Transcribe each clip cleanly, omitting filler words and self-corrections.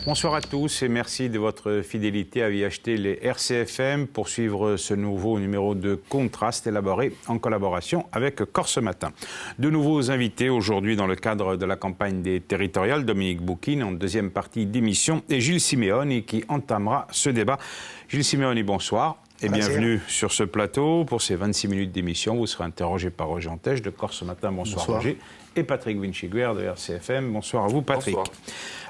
Bonsoir à tous et merci de votre fidélité à acheter les RCFM pour suivre ce nouveau numéro de Contraste élaboré en collaboration avec Corse Matin. De nouveaux invités aujourd'hui dans le cadre de la campagne des territoriales, Dominique Bouquin en deuxième partie d'émission et Gilles Simeoni qui entamera ce débat. Gilles Simeoni, bonsoir. Et bienvenue sur ce plateau. Pour ces 26 minutes d'émission, vous serez interrogé par Roger Antèche de Corse Matin. Bonsoir, Roger. Et Patrick Vinciguer de RCFM. Bonsoir à vous, Patrick. Bonsoir.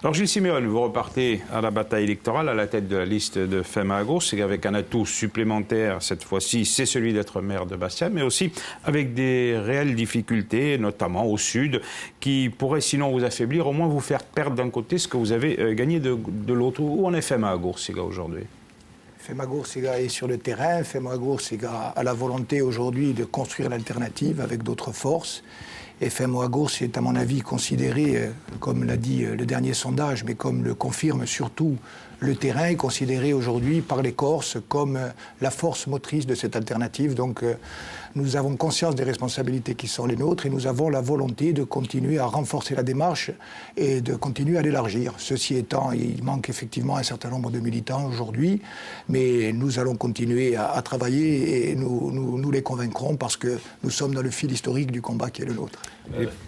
Alors, Gilles Simeoni, vous repartez à la bataille électorale à la tête de la liste de Fema à gauche, avec un atout supplémentaire, cette fois-ci, c'est celui d'être maire de Bastia, mais aussi avec des réelles difficultés, notamment au sud, qui pourraient sinon vous affaiblir, au moins vous faire perdre d'un côté ce que vous avez gagné de l'autre. Où en est Fema à gauche, aujourd'hui ? Fema Goursiga est sur le terrain. Fema Goursiga a la volonté aujourd'hui de construire l'alternative avec d'autres forces. Et Fema Goursiga est, à mon avis, considéré, comme l'a dit le dernier sondage, mais comme le confirme surtout le terrain, est considéré aujourd'hui par les Corses comme la force motrice de cette alternative. Donc nous avons conscience des responsabilités qui sont les nôtres et nous avons la volonté de continuer à renforcer la démarche et de continuer à l'élargir. Ceci étant, il manque effectivement un certain nombre de militants aujourd'hui, mais nous allons continuer à travailler et nous les convaincrons parce que nous sommes dans le fil historique du combat qui est le nôtre.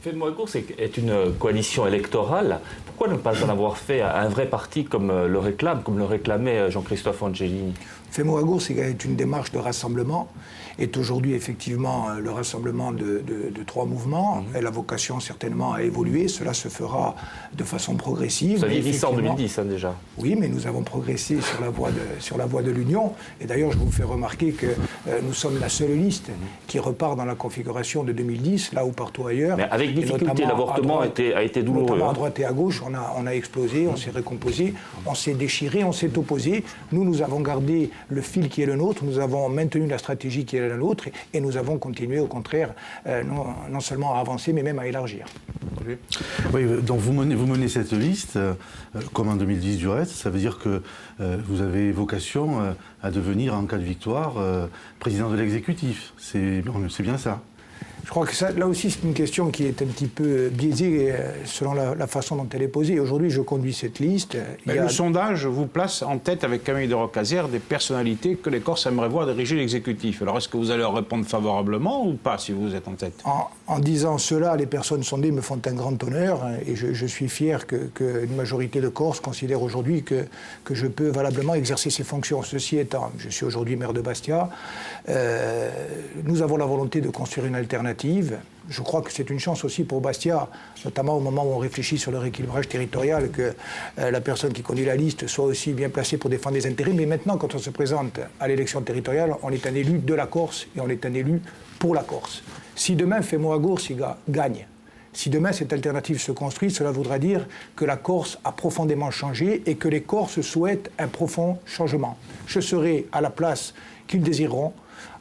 Fema à gauche est une coalition électorale. Pourquoi ne pas en avoir fait un vrai parti comme le réclamait Jean-Christophe Angelini ? Fema à gauche est une démarche de rassemblement, est aujourd'hui effectivement le rassemblement de trois mouvements. Elle a vocation certainement à évoluer, cela se fera de façon progressive. Vous aviez dit ça en 2010 déjà. Oui, mais nous avons progressé sur la voie de l'union. Et d'ailleurs, je vous fais remarquer que nous sommes la seule liste qui repart dans la configuration de 2010, là où partout ailleurs. Mais avec difficulté, l'avortement a été douloureux. Notamment à droite et à gauche, on a explosé, on s'est recomposé, on s'est déchiré, on s'est opposé. Nous avons gardé le fil qui est le nôtre, nous avons maintenu la stratégie qui est la nôtre et nous avons continué au contraire non seulement à avancer mais même à élargir. Oui, donc vous menez cette liste, comme en 2010 du reste, ça veut dire que vous avez vocation à devenir en cas de victoire président de l'exécutif, c'est bien ça ? Je crois que ça, là aussi, c'est une question qui est un petit peu biaisée selon la façon dont elle est posée. Aujourd'hui, je conduis cette liste. Le sondage vous place en tête avec Camille de Rocazère des personnalités que les Corses aimeraient voir diriger l'exécutif. Alors, est-ce que vous allez leur répondre favorablement ou pas si vous êtes en tête ? En disant cela, les personnes sondées me font un grand honneur et je suis fier qu'une majorité de Corses considère aujourd'hui que je peux valablement exercer ces fonctions. Ceci étant, je suis aujourd'hui maire de Bastia. Nous avons la volonté de construire une alternative. Je crois que c'est une chance aussi pour Bastia, notamment au moment où on réfléchit sur le rééquilibrage territorial, que la personne qui conduit la liste soit aussi bien placée pour défendre les intérêts. Mais maintenant, quand on se présente à l'élection territoriale, on est un élu de la Corse et on est un élu pour la Corse. Si demain Fema à gauche gagne, si demain cette alternative se construit, cela voudra dire que la Corse a profondément changé et que les Corses souhaitent un profond changement. Je serai à la place qu'ils désireront,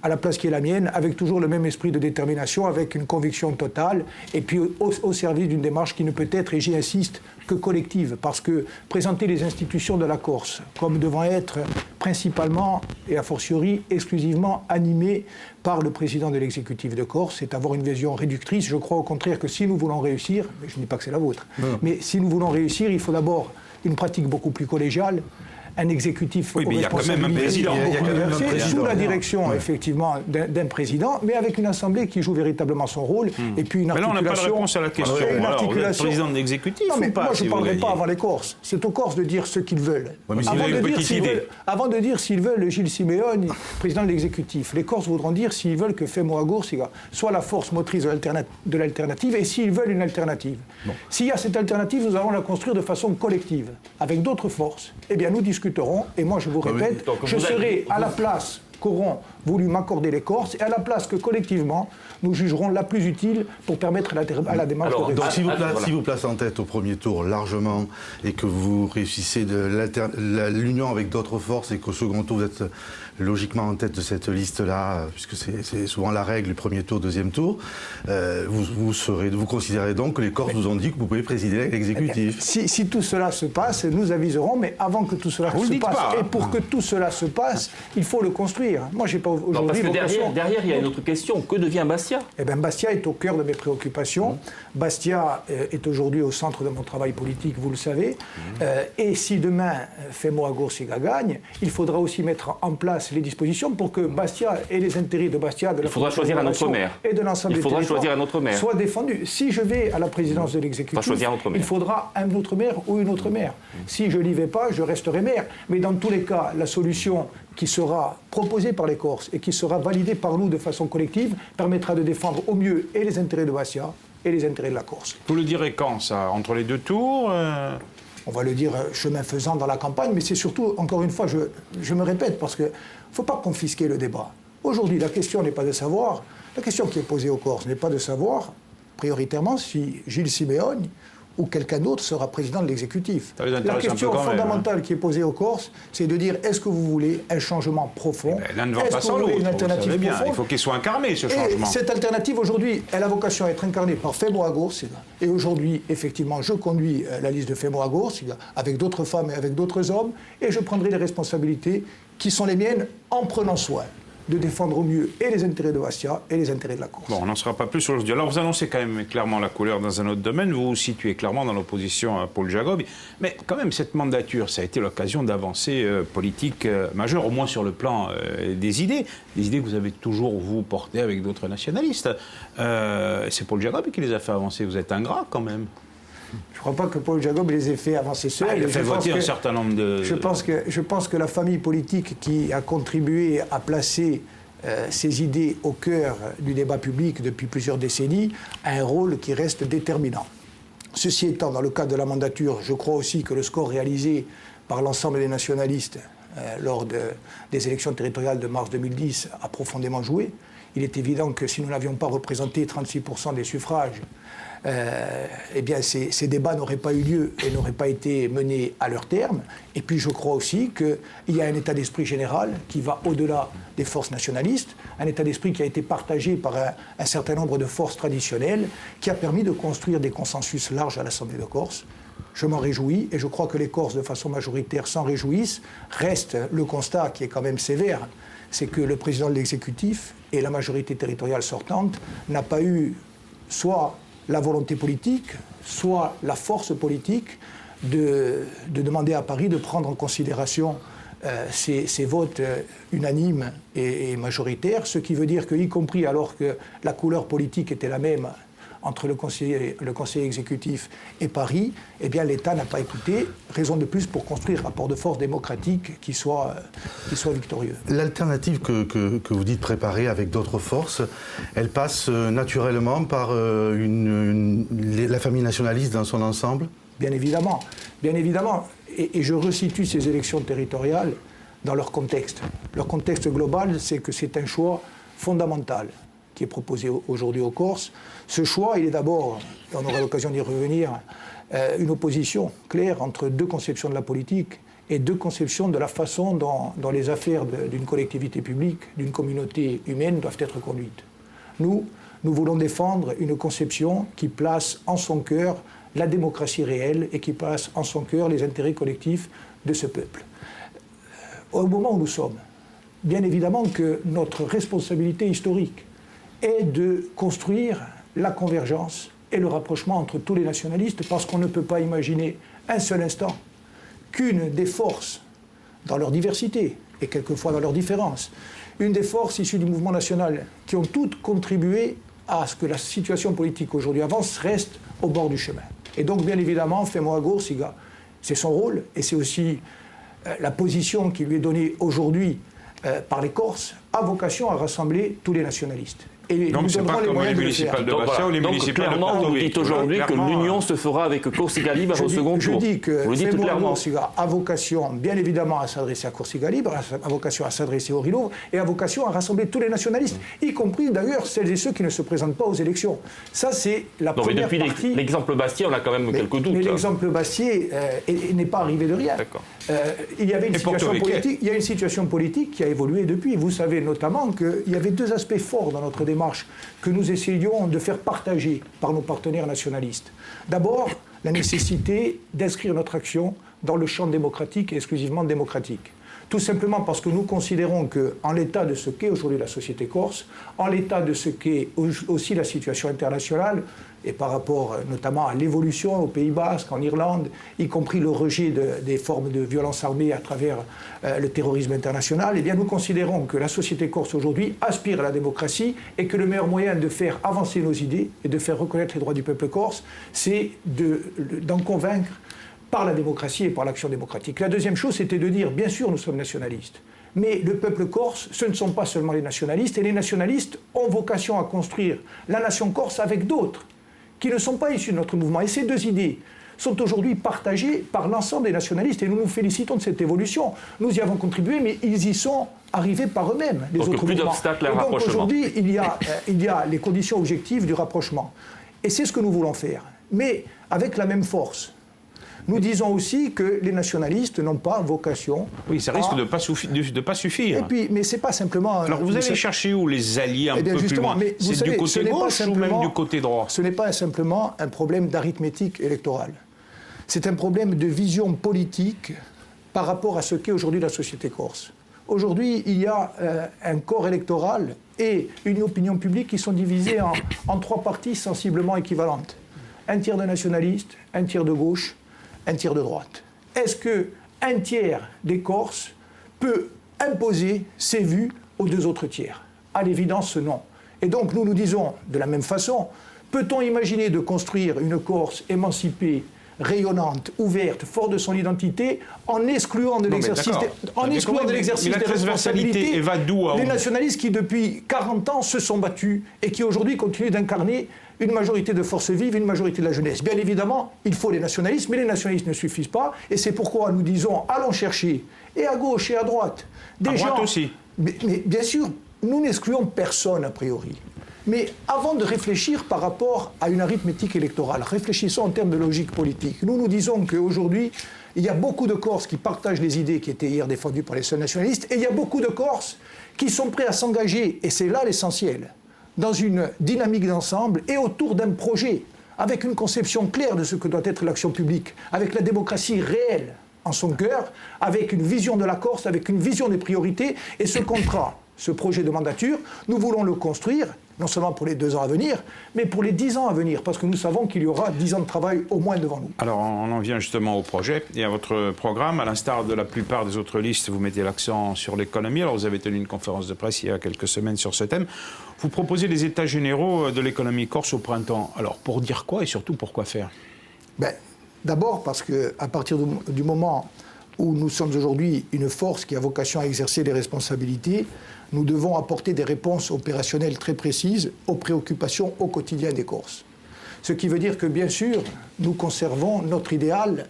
à la place qui est la mienne, avec toujours le même esprit de détermination, avec une conviction totale, et puis au service d'une démarche qui ne peut être, et j'y insiste, que collective, parce que présenter les institutions de la Corse comme devant être principalement, et a fortiori, exclusivement animées par le président de l'exécutif de Corse, c'est avoir une vision réductrice. Je crois au contraire que si nous voulons réussir, mais je ne dis pas que c'est la vôtre, mais si nous voulons réussir, il faut d'abord une pratique beaucoup plus collégiale, un exécutif oui, mais il y a quand même un président. Sous la direction, effectivement, d'un président, mais avec une assemblée qui joue véritablement son rôle, et puis une articulation... Mais là, on n'a pas de réponse à la question. Alors, vous êtes président de l'exécutif ou pas? Moi, je ne parlerai pas avant les Corses. C'est aux Corses de dire ce qu'ils veulent. Ouais, mais avant de dire s'ils veulent Gilles Simeoni, président de l'exécutif, les Corses voudront dire s'ils veulent que Fema à gauche soit la force motrice de l'alternative et s'ils veulent une alternative. Bon. S'il y a cette alternative, nous allons la construire de façon collective, avec d'autres forces. Eh bien, nous discuterons, et moi, je vous répète, je serai à la place qu'auront voulu m'accorder les Corses et à la place que collectivement nous jugerons la plus utile pour permettre à la démarche de réussir. Donc si vous placez en tête au premier tour largement et que vous réussissez l'union avec d'autres forces et qu'au second tour vous êtes logiquement en tête de cette liste-là, puisque c'est souvent la règle du premier tour, deuxième tour, vous considérez donc que les Corses vous ont dit que vous pouvez présider l'exécutif. Si tout cela se passe, nous aviserons, mais avant que tout cela se passe, et pour que tout cela se passe, il faut le construire. détruire. Moi, j'ai pas aujourd'hui. Non, parce que derrière, il y a une autre question. Que devient Bastia? Eh bien, Bastia est au cœur de mes préoccupations. Bastia est aujourd'hui au centre de mon travail politique, vous le savez. Et si demain, Femo Agursiga gagne, il faudra aussi mettre en place les dispositions pour que Bastia et les intérêts de Bastia, de la faudra choisir un autre maire. Et de l'ensemble des territoires soient défendus. Si je vais à la présidence de l'exécutif, il faudra un autre maire ou une autre maire. Si je n'y vais pas, je resterai maire. Mais dans tous les cas, la solution qui sera proposée par les Corses et qui sera validée par nous de façon collective permettra de défendre au mieux et les intérêts de Bastia et les intérêts de la Corse. Vous le direz quand, ça? Entre les deux tours On va le dire chemin faisant dans la campagne, mais c'est surtout, encore une fois, je me répète, parce qu'il ne faut pas confisquer le débat. Aujourd'hui, la question n'est pas de savoir, la question qui est posée aux Corses n'est pas de savoir, prioritairement, si Gilles Simeone ou quelqu'un d'autre sera président de l'exécutif. La question fondamentale qui est posée aux Corses, c'est de dire, est-ce que vous voulez un changement profond? L'un ne va pas sans l'autre, une alternative profonde? Il faut qu'il soit incarné, ce changement. Cette alternative, aujourd'hui, elle a vocation à être incarnée par Femo Agursiga. Et aujourd'hui, effectivement, je conduis la liste de Femo Agursiga avec d'autres femmes et avec d'autres hommes, et je prendrai les responsabilités qui sont les miennes en prenant soin de défendre au mieux et les intérêts de Bastia et les intérêts de la Corse. Bon, on n'en sera pas plus aujourd'hui. Alors, vous annoncez quand même clairement la couleur dans un autre domaine. Vous vous situez clairement dans l'opposition à Paul Jacob. Mais quand même, cette mandature, ça a été l'occasion d'avancées politiques majeures, au moins sur le plan des idées. Des idées que vous avez toujours, vous, portées avec d'autres nationalistes. C'est Paul Jacob qui les a fait avancer. Vous êtes ingrat, quand même. Je ne crois pas que Paul Jacob les ait fait avancer seul. Il a fait voter un certain nombre de... Je pense que la famille politique qui a contribué à placer ces idées au cœur du débat public depuis plusieurs décennies a un rôle qui reste déterminant. Ceci étant, dans le cadre de la mandature, je crois aussi que le score réalisé par l'ensemble des nationalistes lors des élections territoriales de mars 2010 a profondément joué. Il est évident que si nous n'avions pas représenté 36% des suffrages, eh bien ces débats n'auraient pas eu lieu et n'auraient pas été menés à leur terme. Et puis je crois aussi qu'il y a un état d'esprit général qui va au-delà des forces nationalistes, un état d'esprit qui a été partagé par un certain nombre de forces traditionnelles, qui a permis de construire des consensus larges à l'Assemblée de Corse. Je m'en réjouis et je crois que les Corses, de façon majoritaire, s'en réjouissent. Reste le constat qui est quand même sévère, c'est que le président de l'exécutif et la majorité territoriale sortante n'a pas eu soit la volonté politique, soit la force politique de demander à Paris de prendre en considération ces votes unanimes et majoritaires, ce qui veut dire que, y compris alors que la couleur politique était la même entre le conseil exécutif et Paris, eh bien l'État n'a pas écouté. Raison de plus pour construire un rapport de force démocratique qui soit victorieux. L'alternative que vous dites préparer avec d'autres forces, elle passe naturellement par la famille nationaliste dans son ensemble? Bien évidemment. Bien évidemment. Et je resitue ces élections territoriales dans leur contexte. Leur contexte global, c'est que c'est un choix fondamental qui est proposé aujourd'hui aux Corses. Ce choix, il est d'abord, on aura l'occasion d'y revenir, une opposition claire entre deux conceptions de la politique et deux conceptions de la façon dont les affaires d'une collectivité publique, d'une communauté humaine doivent être conduites. Nous voulons défendre une conception qui place en son cœur la démocratie réelle et qui place en son cœur les intérêts collectifs de ce peuple. Au moment où nous sommes, bien évidemment que notre responsabilité historique est de construire la convergence et le rapprochement entre tous les nationalistes, parce qu'on ne peut pas imaginer un seul instant qu'une des forces, dans leur diversité et quelquefois dans leurs différences, une des forces issues du mouvement national qui ont toutes contribué à ce que la situation politique aujourd'hui avance, reste au bord du chemin. Et donc, bien évidemment, Femo Agursiga, c'est son rôle et c'est aussi la position qui lui est donnée aujourd'hui par les Corses, a vocation à rassembler tous les nationalistes. Et donc c'est pas comme les municipales de Bastia ou les municipales de Clairement, vous dites aujourd'hui que l'union se fera avec Corsica Libre au second tour. Je dis que Femo Agursiga a vocation, bien évidemment, à s'adresser à Corsica Libre, a vocation à s'adresser au Rilo, et a vocation à rassembler tous les nationalistes, y compris d'ailleurs celles et ceux qui ne se présentent pas aux élections. Ça, c'est la première partie. Mais depuis l'exemple Bastier, on a quand même quelques doutes. Mais l'exemple Bastier n'est pas arrivé de rien. Il y avait une situation politique qui a évolué depuis. Vous savez notamment qu'il y avait deux aspects forts dans notre démarche que nous essayions de faire partager par nos partenaires nationalistes. D'abord, la nécessité d'inscrire notre action dans le champ démocratique et exclusivement démocratique. Tout simplement parce que nous considérons qu'en l'état de ce qu'est aujourd'hui la société corse, en l'état de ce qu'est aussi la situation internationale, et par rapport notamment à l'évolution au Pays Basque, en Irlande, y compris le rejet des formes de violence armée à travers le terrorisme international, eh bien nous considérons que la société corse aujourd'hui aspire à la démocratie et que le meilleur moyen de faire avancer nos idées et de faire reconnaître les droits du peuple corse, c'est d'en convaincre par la démocratie et par l'action démocratique. La deuxième chose, c'était de dire, bien sûr, nous sommes nationalistes, mais le peuple corse, ce ne sont pas seulement les nationalistes, et les nationalistes ont vocation à construire la nation corse avec d'autres qui ne sont pas issus de notre mouvement. Et ces deux idées sont aujourd'hui partagées par l'ensemble des nationalistes, et nous nous félicitons de cette évolution. Nous y avons contribué, mais ils y sont arrivés par eux-mêmes, les autres plus mouvements. d'obstacles à un et donc rapprochement. aujourd'hui, il y a les conditions objectives du rapprochement. Et c'est ce que nous voulons faire, mais avec la même force. Nous disons aussi que les nationalistes n'ont pas vocation. Oui, ça risque de ne pas suffire. Et puis, mais c'est pas simplement. Alors vous allez chercher où les alliés un peu plus loin? C'est du côté gauche ou même du côté droit? Ce n'est pas simplement un problème d'arithmétique électorale. C'est un problème de vision politique par rapport à ce qu'est aujourd'hui la société corse. Aujourd'hui, il y a un corps électoral et une opinion publique qui sont divisés en trois parties sensiblement équivalentes. Un tiers de nationalistes, un tiers de gauche, un tiers de droite. Est-ce qu'un tiers des Corses peut imposer ses vues aux deux autres tiers? À l'évidence, non. Et donc nous nous disons, de la même façon, peut-on imaginer de construire une Corse émancipée, rayonnante, ouverte, forte de son identité, en excluant de l'exercice des responsabilités les nationalistes qui, depuis 40 ans, se sont battus et qui, aujourd'hui, continuent d'incarner une majorité de forces vives, une majorité de la jeunesse. Bien évidemment, il faut les nationalistes, mais les nationalistes ne suffisent pas, et c'est pourquoi nous disons, allons chercher, et à gauche et à droite, des gens... À droite aussi. Mais bien sûr, nous n'excluons personne, a priori. Mais avant de réfléchir par rapport à une arithmétique électorale, réfléchissons en termes de logique politique. Nous nous disons qu'aujourd'hui, il y a beaucoup de Corses qui partagent les idées qui étaient hier défendues par les seuls nationalistes, et il y a beaucoup de Corses qui sont prêts à s'engager, et c'est là l'essentiel, dans une dynamique d'ensemble et autour d'un projet, avec une conception claire de ce que doit être l'action publique, avec la démocratie réelle en son cœur, avec une vision de la Corse, avec une vision des priorités, et ce contrat, ce projet de mandature, nous voulons le construire, non seulement pour les 2 ans à venir, mais pour les 10 ans à venir, parce que nous savons qu'il y aura 10 ans de travail au moins devant nous. Alors, on en vient justement au projet et à votre programme. À l'instar de la plupart des autres listes, vous mettez l'accent sur l'économie. Alors, vous avez tenu une conférence de presse il y a quelques semaines sur ce thème. Vous proposez les états généraux de l'économie corse au printemps. Alors, pour dire quoi et surtout pourquoi faire? D'abord parce qu'à partir du moment où nous sommes aujourd'hui une force qui a vocation à exercer des responsabilités, nous devons apporter des réponses opérationnelles très précises aux préoccupations au quotidien des Corses. Ce qui veut dire que, bien sûr, nous conservons notre idéal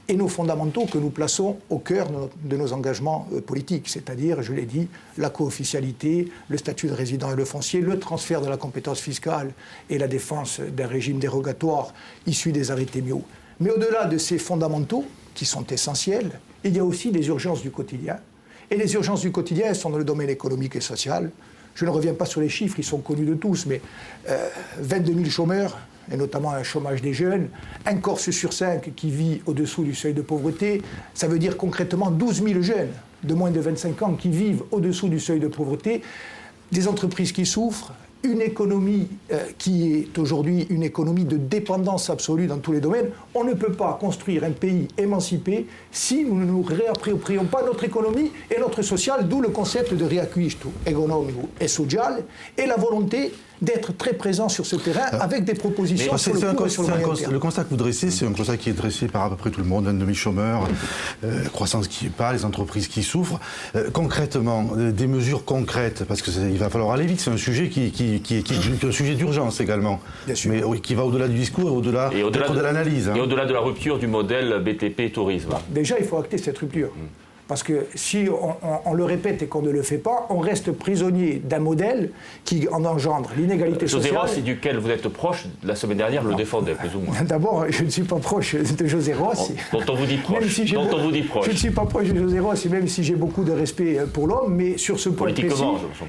et nos fondamentaux que nous plaçons au cœur de nos engagements politiques, c'est-à-dire, je l'ai dit, la co-officialité, le statut de résident et le foncier, le transfert de la compétence fiscale et la défense d'un régime dérogatoire issu des arrêtés Miot. Mais au-delà de ces fondamentaux, qui sont essentiels, il y a aussi les urgences du quotidien. Et les urgences du quotidien sont dans le domaine économique et social. Je ne reviens pas sur les chiffres, ils sont connus de tous, mais 22 000 chômeurs, et notamment un chômage des jeunes, un Corse sur 5 qui vit au-dessous du seuil de pauvreté, ça veut dire concrètement 12 000 jeunes de moins de 25 ans qui vivent au-dessous du seuil de pauvreté, des entreprises qui souffrent, une économie qui est aujourd'hui une économie de dépendance absolue dans tous les domaines. On ne peut pas construire un pays émancipé si nous ne nous réapproprions pas notre économie et notre social, d'où le concept de riacquisto economico et social et la volonté d'être très présent sur ce terrain avec des propositions sur le court et sur le moyen terme. Le constat que vous dressez, c'est un constat qui est dressé par à peu près tout le monde, 22 000 chômeurs, croissance qui n'est pas, les entreprises qui souffrent. Concrètement, des mesures concrètes, parce qu'il va falloir aller vite, c'est un sujet qui est un sujet d'urgence également, mais qui va au-delà du discours et au-delà de l'analyse. Et au-delà de la rupture du modèle BTP Tourisme. Déjà, il faut acter cette rupture. Parce que si on le répète et qu'on ne le fait pas, on reste prisonnier d'un modèle qui en engendre l'inégalité sociale. José Rossi, duquel vous êtes proche, la semaine dernière, le défendait plus ou moins. D'abord, je ne suis pas proche de José Rossi. Dont on vous dit proche. Je ne suis pas proche de José Rossi, même si j'ai beaucoup de respect pour l'homme, mais sur ce point précis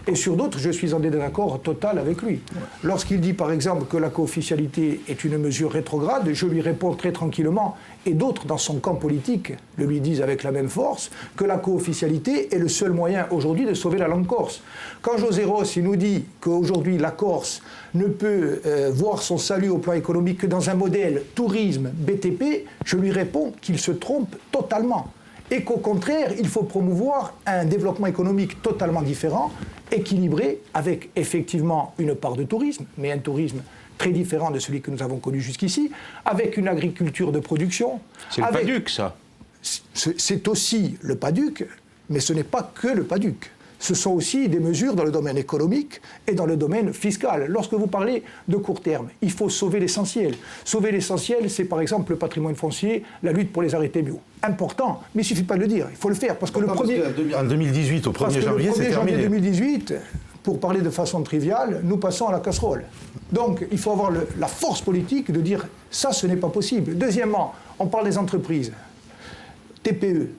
et sur d'autres, je suis en désaccord total avec lui. Lorsqu'il dit par exemple que la co-officialité est une mesure rétrograde, je lui réponds très tranquillement, et d'autres dans son camp politique le lui disent avec la même force, que la co-officialité est le seul moyen aujourd'hui de sauver la langue corse. Quand José Ross il nous dit qu'aujourd'hui la Corse ne peut voir son salut au plan économique que dans un modèle tourisme BTP, je lui réponds qu'il se trompe totalement. Et qu'au contraire, il faut promouvoir un développement économique totalement différent, équilibré, avec effectivement une part de tourisme, mais un tourisme très différent de celui que nous avons connu jusqu'ici, avec une agriculture de production. C'est le PADUC, ça. C'est aussi le PADUC, mais ce n'est pas que le PADUC. Ce sont aussi des mesures dans le domaine économique et dans le domaine fiscal. Lorsque vous parlez de court terme, il faut sauver l'essentiel. Sauver l'essentiel, c'est par exemple le patrimoine foncier, la lutte pour les arrêtés bio. Important, mais il ne suffit pas de le dire, il faut le faire. Parce que le premier... En 2018, au 1er janvier, c'est terminé. Le 1er janvier 2018, pour parler de façon triviale, nous passons à la casserole. Donc il faut avoir la force politique de dire ça, ce n'est pas possible. Deuxièmement, on parle des entreprises. TPE.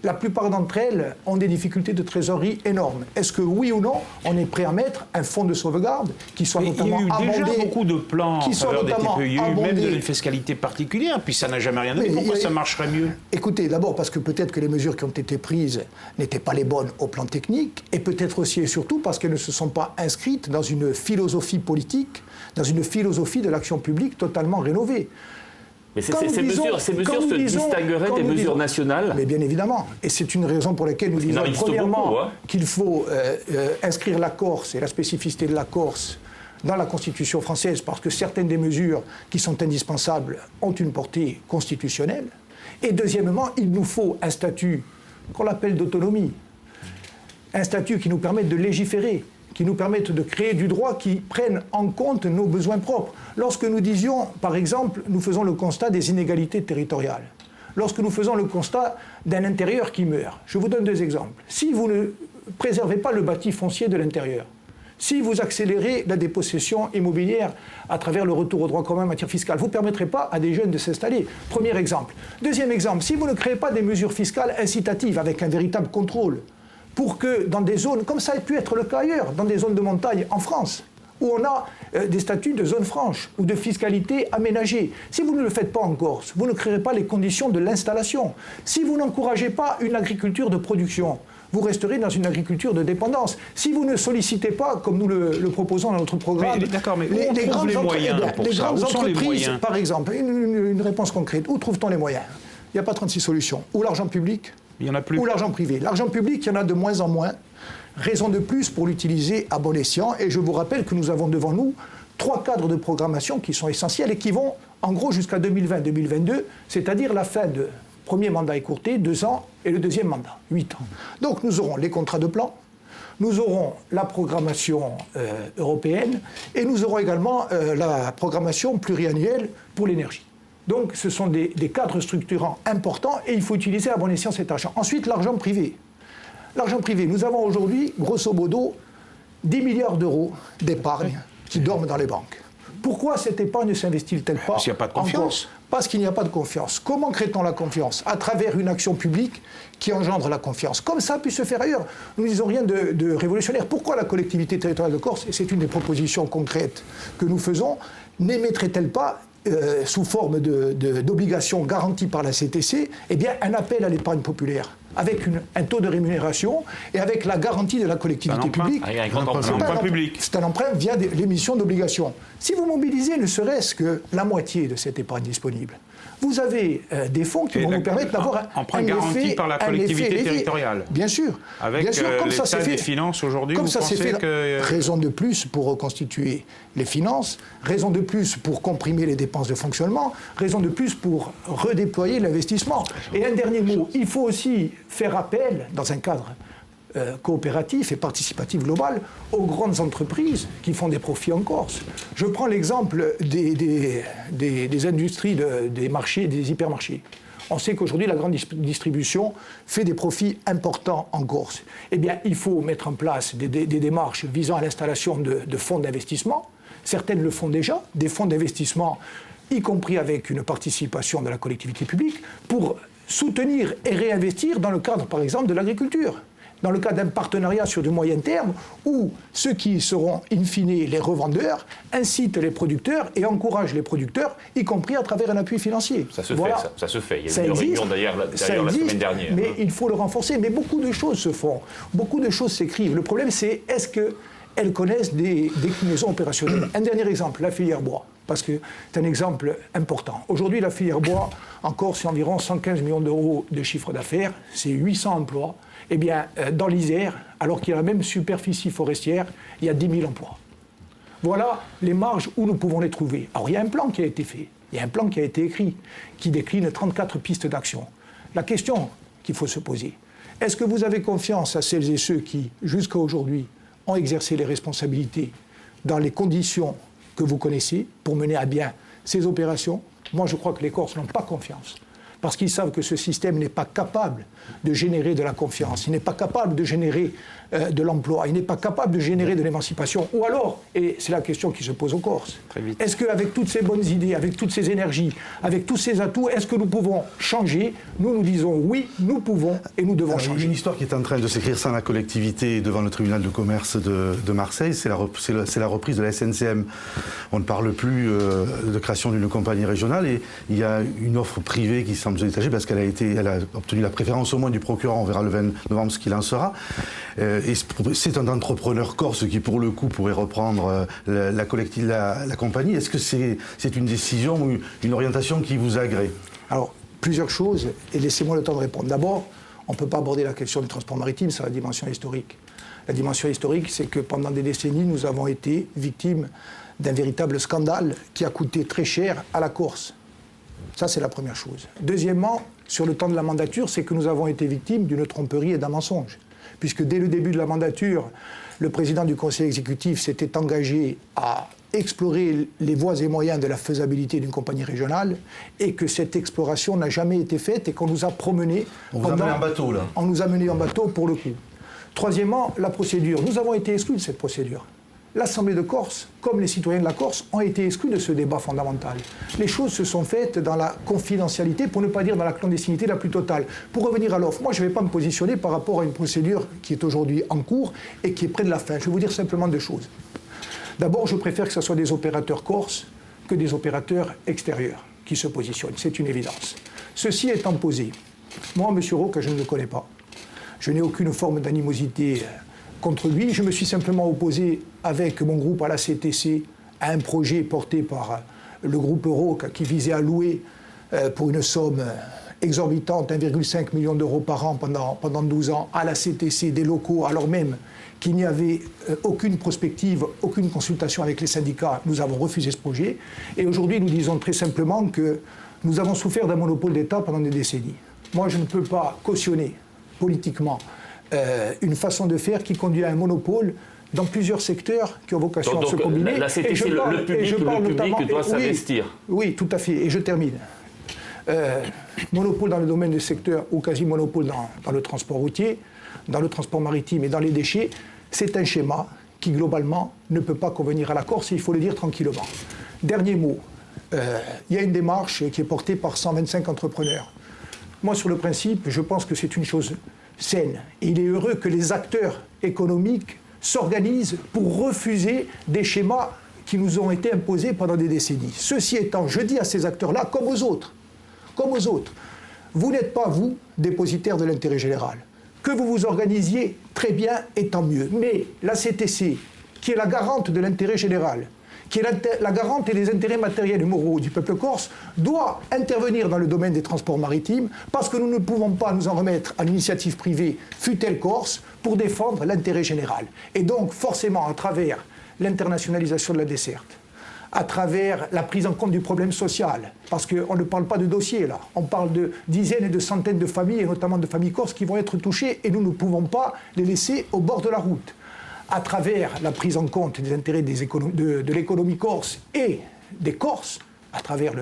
La plupart d'entre elles ont des difficultés de trésorerie énormes. Est-ce que oui ou non, on est prêt à mettre un fonds de sauvegarde qui soit notamment abondé? Il y a eu déjà beaucoup de plans en faveur des TPE, il y a eu même de une fiscalité particulière, puis ça n'a jamais rien donné. Pourquoi ça marcherait mieux? Écoutez, d'abord parce que peut-être que les mesures qui ont été prises n'étaient pas les bonnes au plan technique, et peut-être aussi et surtout parce qu'elles ne se sont pas inscrites dans une philosophie politique, dans une philosophie de l'action publique totalement rénovée. Mais ces mesures se distingueraient des mesures nationales? Mais bien évidemment. Et c'est une raison pour laquelle nous disons premièrement qu'il faut inscrire la Corse et la spécificité de la Corse dans la Constitution française, parce que certaines des mesures qui sont indispensables ont une portée constitutionnelle. Et deuxièmement, il nous faut un statut qu'on appelle d'autonomie. Un statut qui nous permette de légiférer, qui nous permettent de créer du droit qui prenne en compte nos besoins propres. Lorsque nous disions, par exemple, nous faisons le constat des inégalités territoriales, lorsque nous faisons le constat d'un intérieur qui meurt, je vous donne deux exemples. Si vous ne préservez pas le bâti foncier de l'intérieur, si vous accélérez la dépossession immobilière à travers le retour au droit commun en matière fiscale, vous ne permettrez pas à des jeunes de s'installer. Premier exemple. Deuxième exemple, si vous ne créez pas des mesures fiscales incitatives avec un véritable contrôle, pour que dans des zones, comme ça a pu être le cas ailleurs, dans des zones de montagne en France, où on a des statuts de zone franche ou de fiscalité aménagée. Si vous ne le faites pas en Corse, vous ne créerez pas les conditions de l'installation. Si vous n'encouragez pas une agriculture de production, vous resterez dans une agriculture de dépendance. Si vous ne sollicitez pas, comme nous le proposons dans notre programme, les grandes entreprises, par exemple, une réponse concrète, où trouve-t-on les moyens? Il n'y a pas 36 solutions. Ou l'argent public, il y en a plus. Ou l'argent privé. L'argent public, il y en a de moins en moins. Raison de plus pour l'utiliser à bon escient. Et je vous rappelle que nous avons devant nous 3 cadres de programmation qui sont essentiels et qui vont, en gros, jusqu'à 2020-2022, c'est-à-dire la fin du premier mandat écourté, 2 ans, et le deuxième mandat, 8 ans. Donc nous aurons les contrats de plan, nous aurons la programmation européenne, et nous aurons également la programmation pluriannuelle pour l'énergie. Donc ce sont des cadres structurants importants et il faut utiliser à bon escient cet argent. Ensuite, l'argent privé. L'argent privé, nous avons aujourd'hui, grosso modo, 10 milliards d'euros d'épargne qui dorment dans les banques. Pourquoi cette épargne ne s'investit-elle pas? Parce qu'il n'y a pas de confiance. Parce qu'il n'y a pas de confiance. Comment crée-t-on la confiance? À travers une action publique qui engendre la confiance. Comme ça a pu se faire ailleurs. Nous ne disons rien de révolutionnaire. Pourquoi la collectivité territoriale de Corse, et c'est une des propositions concrètes que nous faisons, n'émettrait-elle pas sous forme d'obligations garanties par la CTC, eh bien, un appel à l'épargne populaire, avec un taux de rémunération et avec la garantie de la collectivité publique. C'est un emprunt via l'émission d'obligations. Si vous mobilisez ne serait-ce que la moitié de cette épargne disponible, vous avez des fonds qui vont vous permettre d'avoir un emprunt garanti par la collectivité territoriale. Bien sûr. Avec l'état des finances aujourd'hui, vous pensez que... Raison de plus pour reconstituer les finances, raison de plus pour comprimer les dépenses de fonctionnement, raison de plus pour redéployer l'investissement. Et un dernier mot, il faut aussi faire appel, dans un cadre coopératif et participatif global, aux grandes entreprises qui font des profits en Corse. Je prends l'exemple des industries, des marchés, des hypermarchés. On sait qu'aujourd'hui, la grande distribution fait des profits importants en Corse. Eh bien, il faut mettre en place des démarches visant à l'installation de fonds d'investissement. Certaines le font déjà, des fonds d'investissement, y compris avec une participation de la collectivité publique, pour soutenir et réinvestir dans le cadre, par exemple, de l'agriculture. dans le cadre d'un partenariat sur du moyen terme, où ceux qui seront in fine les revendeurs incitent les producteurs et encouragent les producteurs, y compris à travers un appui financier. Ça se fait, ça se fait. Il y a eu une réunion d'ailleurs la semaine dernière. Mais il faut le renforcer. Mais beaucoup de choses se font, beaucoup de choses s'écrivent. Le problème, c'est est-ce qu'elles connaissent des déclinaisons opérationnelles. Un dernier exemple, la filière bois, parce que c'est un exemple important. Aujourd'hui, la filière bois, en Corse, c'est environ 115 millions d'euros de chiffre d'affaires, c'est 800 emplois. Eh bien, dans l'Isère, alors qu'il y a la même superficie forestière, il y a 10 000 emplois. Voilà les marges où nous pouvons les trouver. Alors, il y a un plan qui a été fait, il y a un plan qui a été écrit, qui décline 34 pistes d'action. La question qu'il faut se poser, est-ce que vous avez confiance à celles et ceux qui, jusqu'à aujourd'hui, ont exercé les responsabilités dans les conditions que vous connaissez pour mener à bien ces opérations? Moi, je crois que les Corses n'ont pas confiance. Parce qu'ils savent que ce système n'est pas capable de générer de la confiance, il n'est pas capable de générer de l'emploi, il n'est pas capable de générer de l'émancipation. Ou alors, et c'est la question qui se pose aux Corses, est-ce qu'avec toutes ces bonnes idées, avec toutes ces énergies, avec tous ces atouts, est-ce que nous pouvons changer? Nous disons oui, nous pouvons et nous devons changer. Il y a une histoire qui est en train de s'écrire sans la collectivité devant le tribunal de commerce de Marseille, c'est la reprise de la SNCM. On ne parle plus de création d'une compagnie régionale et il y a une offre privée qui semble se détacher parce qu'elle a obtenu la préférence au moins du procureur, on verra le 20 novembre ce qu'il en sera. Et c'est un entrepreneur corse qui, pour le coup, pourrait reprendre la compagnie. Est-ce que c'est une décision ou une orientation qui vous agrée? Alors, plusieurs choses, et laissez-moi le temps de répondre. D'abord, on ne peut pas aborder la question du transport maritime sans la dimension historique. La dimension historique, c'est que pendant des décennies, nous avons été victimes d'un véritable scandale qui a coûté très cher à la Corse. Ça, c'est la première chose. Deuxièmement, sur le temps de la mandature, c'est que nous avons été victimes d'une tromperie et d'un mensonge. Puisque dès le début de la mandature, le président du conseil exécutif s'était engagé à explorer les voies et moyens de la faisabilité d'une compagnie régionale et que cette exploration n'a jamais été faite et qu'on nous a promenés... On vous a mené en bateau, là. On nous a menés en bateau, pour le coup. Troisièmement, la procédure. Nous avons été exclus de cette procédure. L'Assemblée de Corse, comme les citoyens de la Corse, ont été exclus de ce débat fondamental. Les choses se sont faites dans la confidentialité, pour ne pas dire dans la clandestinité la plus totale. Pour revenir à l'offre, moi je ne vais pas me positionner par rapport à une procédure qui est aujourd'hui en cours et qui est près de la fin. Je vais vous dire simplement deux choses. D'abord, je préfère que ce soit des opérateurs corses que des opérateurs extérieurs qui se positionnent. C'est une évidence. Ceci étant posé, moi, M. Rocca, je ne le connais pas. Je n'ai aucune forme d'animosité contre lui. Je me suis simplement opposé avec mon groupe à la CTC à un projet porté par le groupe Rocca qui visait à louer pour une somme exorbitante, 1,5 million d'euros par an pendant 12 ans, à la CTC des locaux, alors même qu'il n'y avait aucune prospective, aucune consultation avec les syndicats. Nous avons refusé ce projet. Et aujourd'hui, nous disons très simplement que nous avons souffert d'un monopole d'État pendant des décennies. Moi, je ne peux pas cautionner politiquement une façon de faire qui conduit à un monopole dans plusieurs secteurs qui ont vocation à se combiner. La CTC, le public doit s'investir. Oui, tout à fait. Et je termine. Monopole dans le domaine du secteur ou quasi-monopole dans le transport routier, dans le transport maritime et dans les déchets, c'est un schéma qui, globalement, ne peut pas convenir à la Corse, et il faut le dire tranquillement. Dernier mot, il y a une démarche qui est portée par 125 entrepreneurs. Moi, sur le principe, je pense que c'est une chose saine. Et il est heureux que les acteurs économiques s'organisent pour refuser des schémas qui nous ont été imposés pendant des décennies. Ceci étant, je dis à ces acteurs-là, comme aux autres, vous n'êtes pas, vous, dépositaires de l'intérêt général. Que vous vous organisiez, très bien et tant mieux. Mais la CTC, qui est la garante de l'intérêt général, qui est la garante des intérêts matériels et moraux du peuple corse, doit intervenir dans le domaine des transports maritimes parce que nous ne pouvons pas nous en remettre à l'initiative privée, fût-elle corse, pour défendre l'intérêt général. Et donc, forcément, à travers l'internationalisation de la desserte, à travers la prise en compte du problème social, parce qu'on ne parle pas de dossier là, on parle de dizaines et de centaines de familles, et notamment de familles corses, qui vont être touchées, et nous ne pouvons pas les laisser au bord de la route. À travers la prise en compte des intérêts de l'économie corse et des Corses, à travers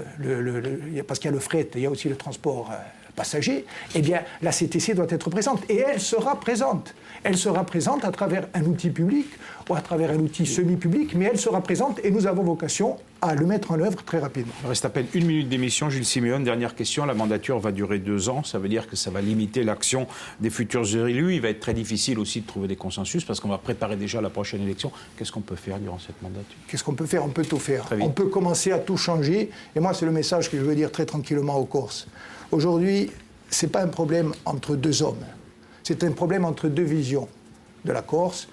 parce qu'il y a le fret, il y a aussi le transport passagers, eh bien, la CTC doit être présente. Et elle sera présente. Elle sera présente à travers un outil public ou à travers un outil semi-public, mais elle sera présente et nous avons vocation à le mettre en œuvre très rapidement. Il reste à peine 1 minute d'émission. Jules Siméon, dernière question. La mandature va durer 2 ans. Ça veut dire que ça va limiter l'action des futurs élus. Il va être très difficile aussi de trouver des consensus parce qu'on va préparer déjà la prochaine élection. Qu'est-ce qu'on peut faire durant cette mandature? Qu'est-ce qu'on peut faire? On peut tout faire. Très vite. On peut commencer à tout changer. Et moi, c'est le message que je veux dire très tranquillement aux Corses. Aujourd'hui, ce n'est pas un problème entre 2 hommes. C'est un problème entre 2 visions de la Corse.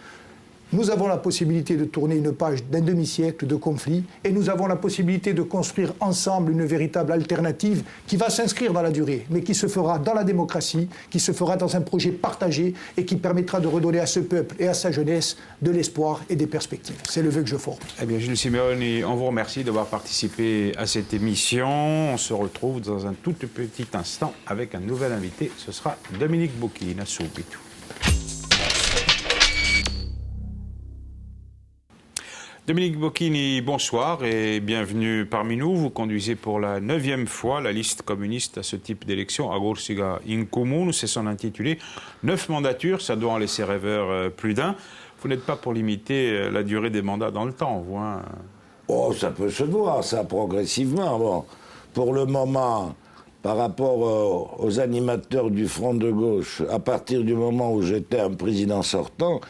Nous avons la possibilité de tourner une page d'un demi-siècle de conflit et nous avons la possibilité de construire ensemble une véritable alternative qui va s'inscrire dans la durée, mais qui se fera dans la démocratie, qui se fera dans un projet partagé et qui permettra de redonner à ce peuple et à sa jeunesse de l'espoir et des perspectives. C'est le vœu que je forme. Eh bien, Jules Siméon, on vous remercie d'avoir participé à cette émission. On se retrouve dans un tout petit instant avec un nouvel invité. Ce sera Dominique Bocchini à Subito. Dominique Bocchini, bonsoir et bienvenue parmi nous. Vous conduisez pour la 9e fois la liste communiste à ce type d'élection, Agorsiga in Comune. C'est son intitulé. 9 mandatures, ça doit en laisser rêveur plus d'un. Vous n'êtes pas pour limiter la durée des mandats dans le temps, vous, hein? Oh, ça peut se voir, ça, progressivement. Bon, pour le moment, par rapport aux animateurs du Front de gauche, à partir du moment où j'étais un président sortant,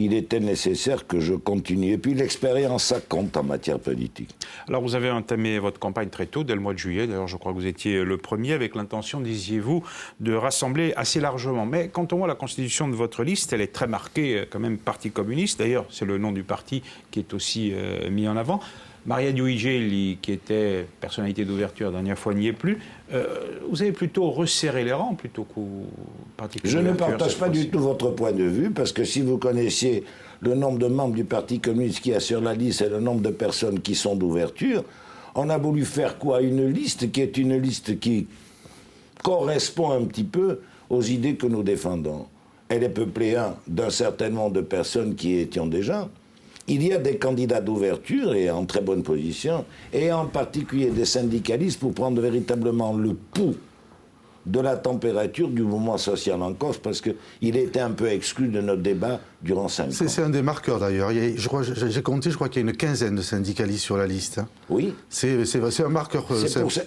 il était nécessaire que je continue. Et puis l'expérience, ça compte en matière politique. Alors vous avez entamé votre campagne très tôt, dès le mois de juillet. D'ailleurs, je crois que vous étiez le premier, avec l'intention, disiez-vous, de rassembler assez largement. Mais quand on voit la constitution de votre liste, elle est très marquée, quand même, Parti communiste. D'ailleurs, c'est le nom du parti qui est aussi mis en avant. Maria Giuigeli, qui était personnalité d'ouverture la dernière fois, n'y est plus. Vous avez plutôt resserré les rangs plutôt qu'au Parti communiste. Je ne partage pas du tout votre point de vue, parce que si vous connaissiez le nombre de membres du Parti communiste qui a sur la liste et le nombre de personnes qui sont d'ouverture, on a voulu faire quoi? Une liste qui est une liste qui correspond un petit peu aux idées que nous défendons. Elle est peuplée, d'un certain nombre de personnes qui y étions déjà. Il y a des candidats d'ouverture et en très bonne position, et en particulier des syndicalistes pour prendre véritablement le pouls de la température du mouvement social en Corse, parce qu'il était un peu exclu de notre débat durant 5 ans. C'est un des marqueurs d'ailleurs. J'ai compté, je crois qu'il y a une quinzaine de syndicalistes sur la liste. Oui. C'est un marqueur.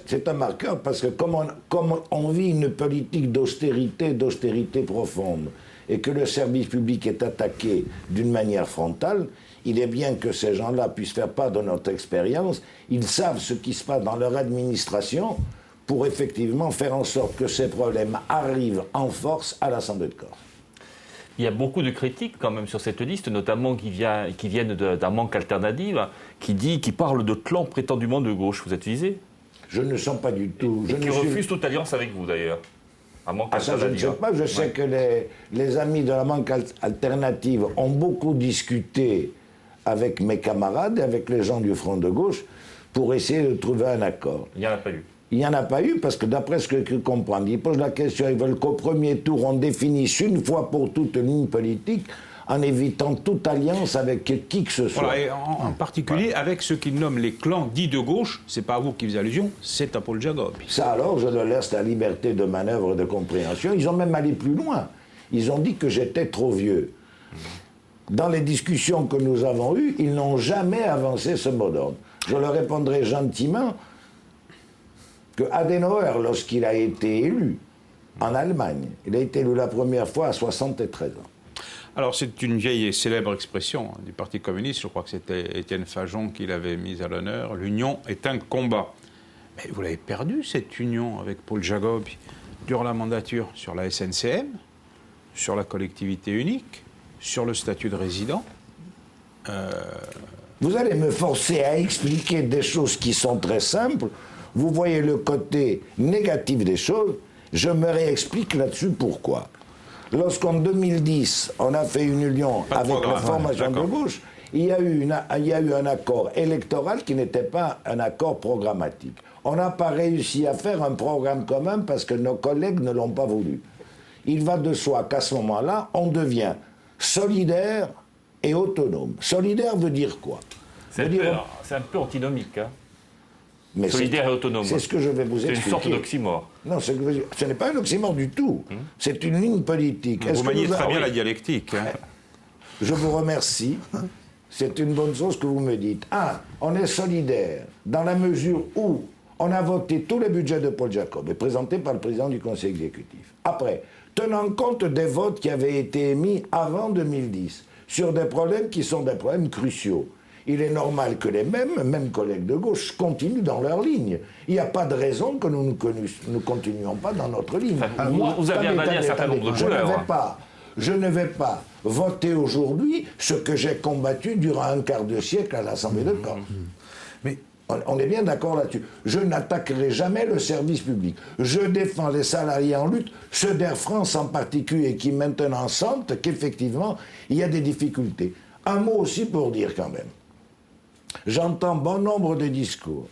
C'est un marqueur parce que comme on vit une politique d'austérité profonde, et que le service public est attaqué d'une manière frontale, il est bien que ces gens-là puissent faire part de notre expérience. Ils savent ce qui se passe dans leur administration pour effectivement faire en sorte que ces problèmes arrivent en force à l'Assemblée de Corse. Il y a beaucoup de critiques quand même sur cette liste, notamment qui viennent d'un manque alternatif, qui parle de clans prétendument de gauche. Vous êtes visé? Je ne sens pas du tout. Qui refuse toute alliance avec vous d'ailleurs. Ça, je ne sais pas. Je sais que les amis de la banque alternative ont beaucoup discuté avec mes camarades et avec les gens du Front de gauche pour essayer de trouver un accord. Il n'y en a pas eu. Il n'y en a pas eu parce que d'après ce que je comprends, ils posent la question, ils veulent qu'au premier tour on définisse une fois pour toutes une ligne politique en évitant toute alliance avec qui que ce soit. Voilà, et en particulier avec ceux qu'ils nomment les clans dits de gauche, c'est pas à vous qui faisiez allusion, c'est à Paul Giacobbi. Ça alors, je leur laisse la liberté de manœuvre et de compréhension. Ils ont même allé plus loin. Ils ont dit que j'étais trop vieux. Dans les discussions que nous avons eues, ils n'ont jamais avancé ce mot d'ordre. Je leur répondrai gentiment que Adenauer, lorsqu'il a été élu en Allemagne, il a été élu la première fois à 73 ans. Alors c'est une vieille et célèbre expression du Parti communiste, je crois que c'était Étienne Fajon qui l'avait mise à l'honneur, l'union est un combat. Mais vous l'avez perdu cette union avec Paul Giacobbi durant la mandature sur la SNCM, sur la collectivité unique, sur le statut de résident. Vous allez me forcer à expliquer des choses qui sont très simples. Vous voyez le côté négatif des choses, je me réexplique là-dessus pourquoi. Lorsqu'en 2010, on a fait une union avec la formation de gauche, il y a eu un accord électoral qui n'était pas un accord programmatique. On n'a pas réussi à faire un programme commun parce que nos collègues ne l'ont pas voulu. Il va de soi qu'à ce moment-là, on devient solidaire et autonome. Solidaire veut dire quoi? C'est un peu antinomique. Hein. Mais solidaire et autonome. C'est ce que je vais vous expliquer. C'est une sorte d'oxymore. Non, ce n'est pas un oxymore du tout. C'est une ligne politique. Vous maniez très bien la dialectique. Hein. Je vous remercie. C'est une bonne chose que vous me dites. On est solidaire dans la mesure où on a voté tous les budgets de Paul Jacob, et présentés par le président du Conseil exécutif. Après, tenant compte des votes qui avaient été émis avant 2010 sur des problèmes qui sont des problèmes cruciaux, il est normal que les mêmes collègues de gauche continuent dans leur ligne. Il n'y a pas de raison que nous ne continuions pas dans notre ligne. Vous avez avalé un certain nombre de couleurs. Je ne vais pas voter aujourd'hui ce que j'ai combattu durant un quart de siècle à l'Assemblée de Corse. Mais on est bien d'accord là-dessus. Je n'attaquerai jamais le service public. Je défends les salariés en lutte, ceux d'Air France en particulier, qui maintenant sentent qu'effectivement, il y a des difficultés. Un mot aussi pour dire quand même. J'entends bon nombre de discours.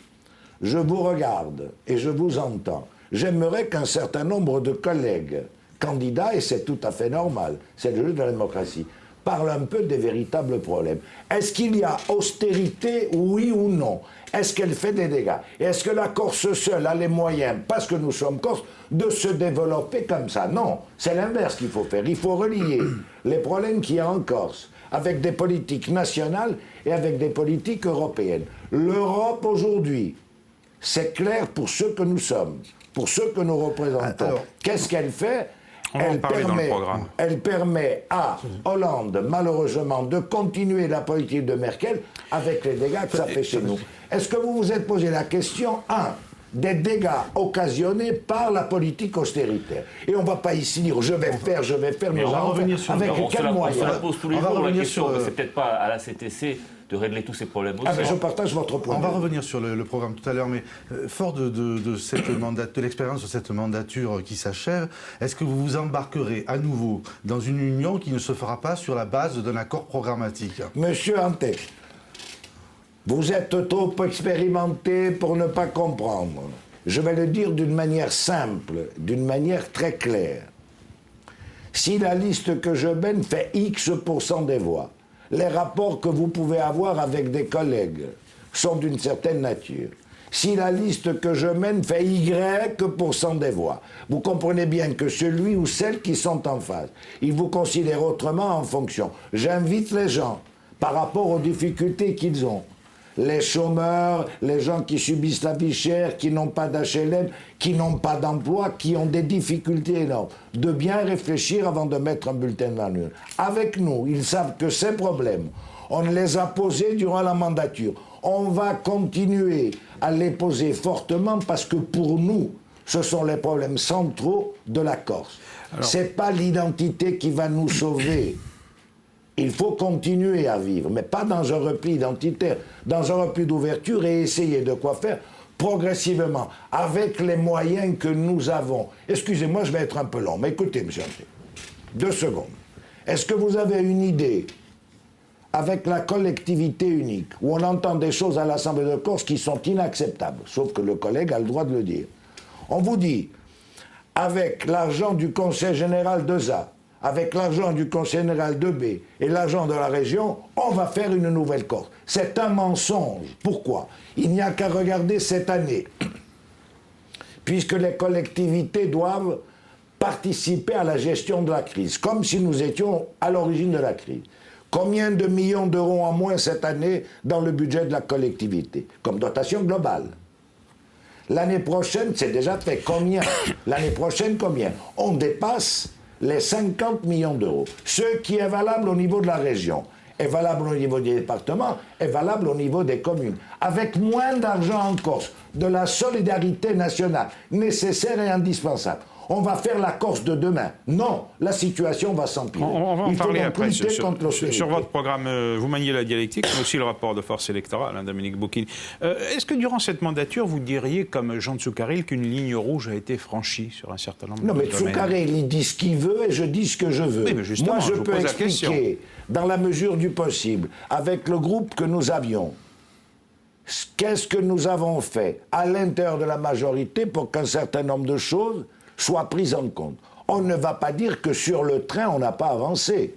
Je vous regarde et je vous entends. J'aimerais qu'un certain nombre de collègues candidats, et c'est tout à fait normal, c'est le jeu de la démocratie, parlent un peu des véritables problèmes. Est-ce qu'il y a austérité, oui ou non? Est-ce qu'elle fait des dégâts? Et est-ce que la Corse seule a les moyens, parce que nous sommes Corse, de se développer comme ça? Non, c'est l'inverse qu'il faut faire. Il faut relier les problèmes qu'il y a en Corse avec des politiques nationales et avec des politiques européennes. L'Europe aujourd'hui, c'est clair pour ceux que nous sommes, pour ceux que nous représentons. Qu'est-ce qu'elle fait? Elle permet à Hollande, malheureusement, de continuer la politique de Merkel avec les dégâts que ça fait chez nous. Est-ce que vous vous êtes posé la question, des dégâts occasionnés par la politique austéritaire? Et on ne va pas ici dire je vais faire, mais on va revenir sur avec quels moyens? On se la pose tous les jours, la question, c'est peut-être pas à la CTC de régler tous ces problèmes aussi. Mais je partage votre point de vue. On va revenir sur le programme tout à l'heure, mais fort de l'expérience de cette mandature qui s'achève, est-ce que vous vous embarquerez à nouveau dans une union qui ne se fera pas sur la base d'un accord programmatique? Monsieur Hanté, vous êtes trop expérimenté pour ne pas comprendre. Je vais le dire d'une manière simple, d'une manière très claire. Si la liste que je mène fait X% des voix, les rapports que vous pouvez avoir avec des collègues sont d'une certaine nature. Si la liste que je mène fait Y% des voix, vous comprenez bien que celui ou celle qui sont en face, ils vous considèrent autrement en fonction. J'invite les gens, par rapport aux difficultés qu'ils ont, les chômeurs, les gens qui subissent la vie chère, qui n'ont pas d'HLM, qui n'ont pas d'emploi, qui ont des difficultés énormes, de bien réfléchir avant de mettre un bulletin dans l'urne. Avec nous, ils savent que ces problèmes, on les a posés durant la mandature. On va continuer à les poser fortement parce que pour nous, ce sont les problèmes centraux de la Corse. Ce n'est pas l'identité qui va nous sauver. Il faut continuer à vivre, mais pas dans un repli identitaire, dans un repli d'ouverture et essayer de quoi faire progressivement, avec les moyens que nous avons. Excusez-moi, je vais être un peu long, mais écoutez, monsieur Hanté, 2 secondes. Est-ce que vous avez une idée, avec la collectivité unique, où on entend des choses à l'Assemblée de Corse qui sont inacceptables, sauf que le collègue a le droit de le dire. On vous dit, avec l'argent du Conseil général de ZA, avec l'argent du Conseil général de B et l'argent de la région, on va faire une nouvelle Corse. C'est un mensonge. Pourquoi? Il n'y a qu'à regarder cette année. Puisque les collectivités doivent participer à la gestion de la crise, comme si nous étions à l'origine de la crise. Combien de millions d'euros en moins cette année dans le budget de la collectivité, comme dotation globale? L'année prochaine, c'est déjà fait. Combien? L'année prochaine, combien? On dépasse les 50 millions d'euros. Ce qui est valable au niveau de la région, est valable au niveau des départements, est valable au niveau des communes. Avec moins d'argent en Corse, de la solidarité nationale, nécessaire et indispensable. On va faire la Corse de demain. Non, la situation va s'empirer. On va en parler après. Sur votre programme, vous maniez la dialectique, mais aussi le rapport de force électorale, Dominique Bocchini. Est-ce que durant cette mandature, vous diriez, comme Jean Tsoukaril, qu'une ligne rouge a été franchie sur un certain nombre de domaines? Non, mais Tsoukaril, il dit ce qu'il veut et je dis ce que je veux. Oui, mais justement, moi, je peux expliquer, dans la mesure du possible, avec le groupe que nous avions, qu'est-ce que nous avons fait à l'intérieur de la majorité pour qu'un certain nombre de choses soient prises en compte. On ne va pas dire que sur le train, on n'a pas avancé.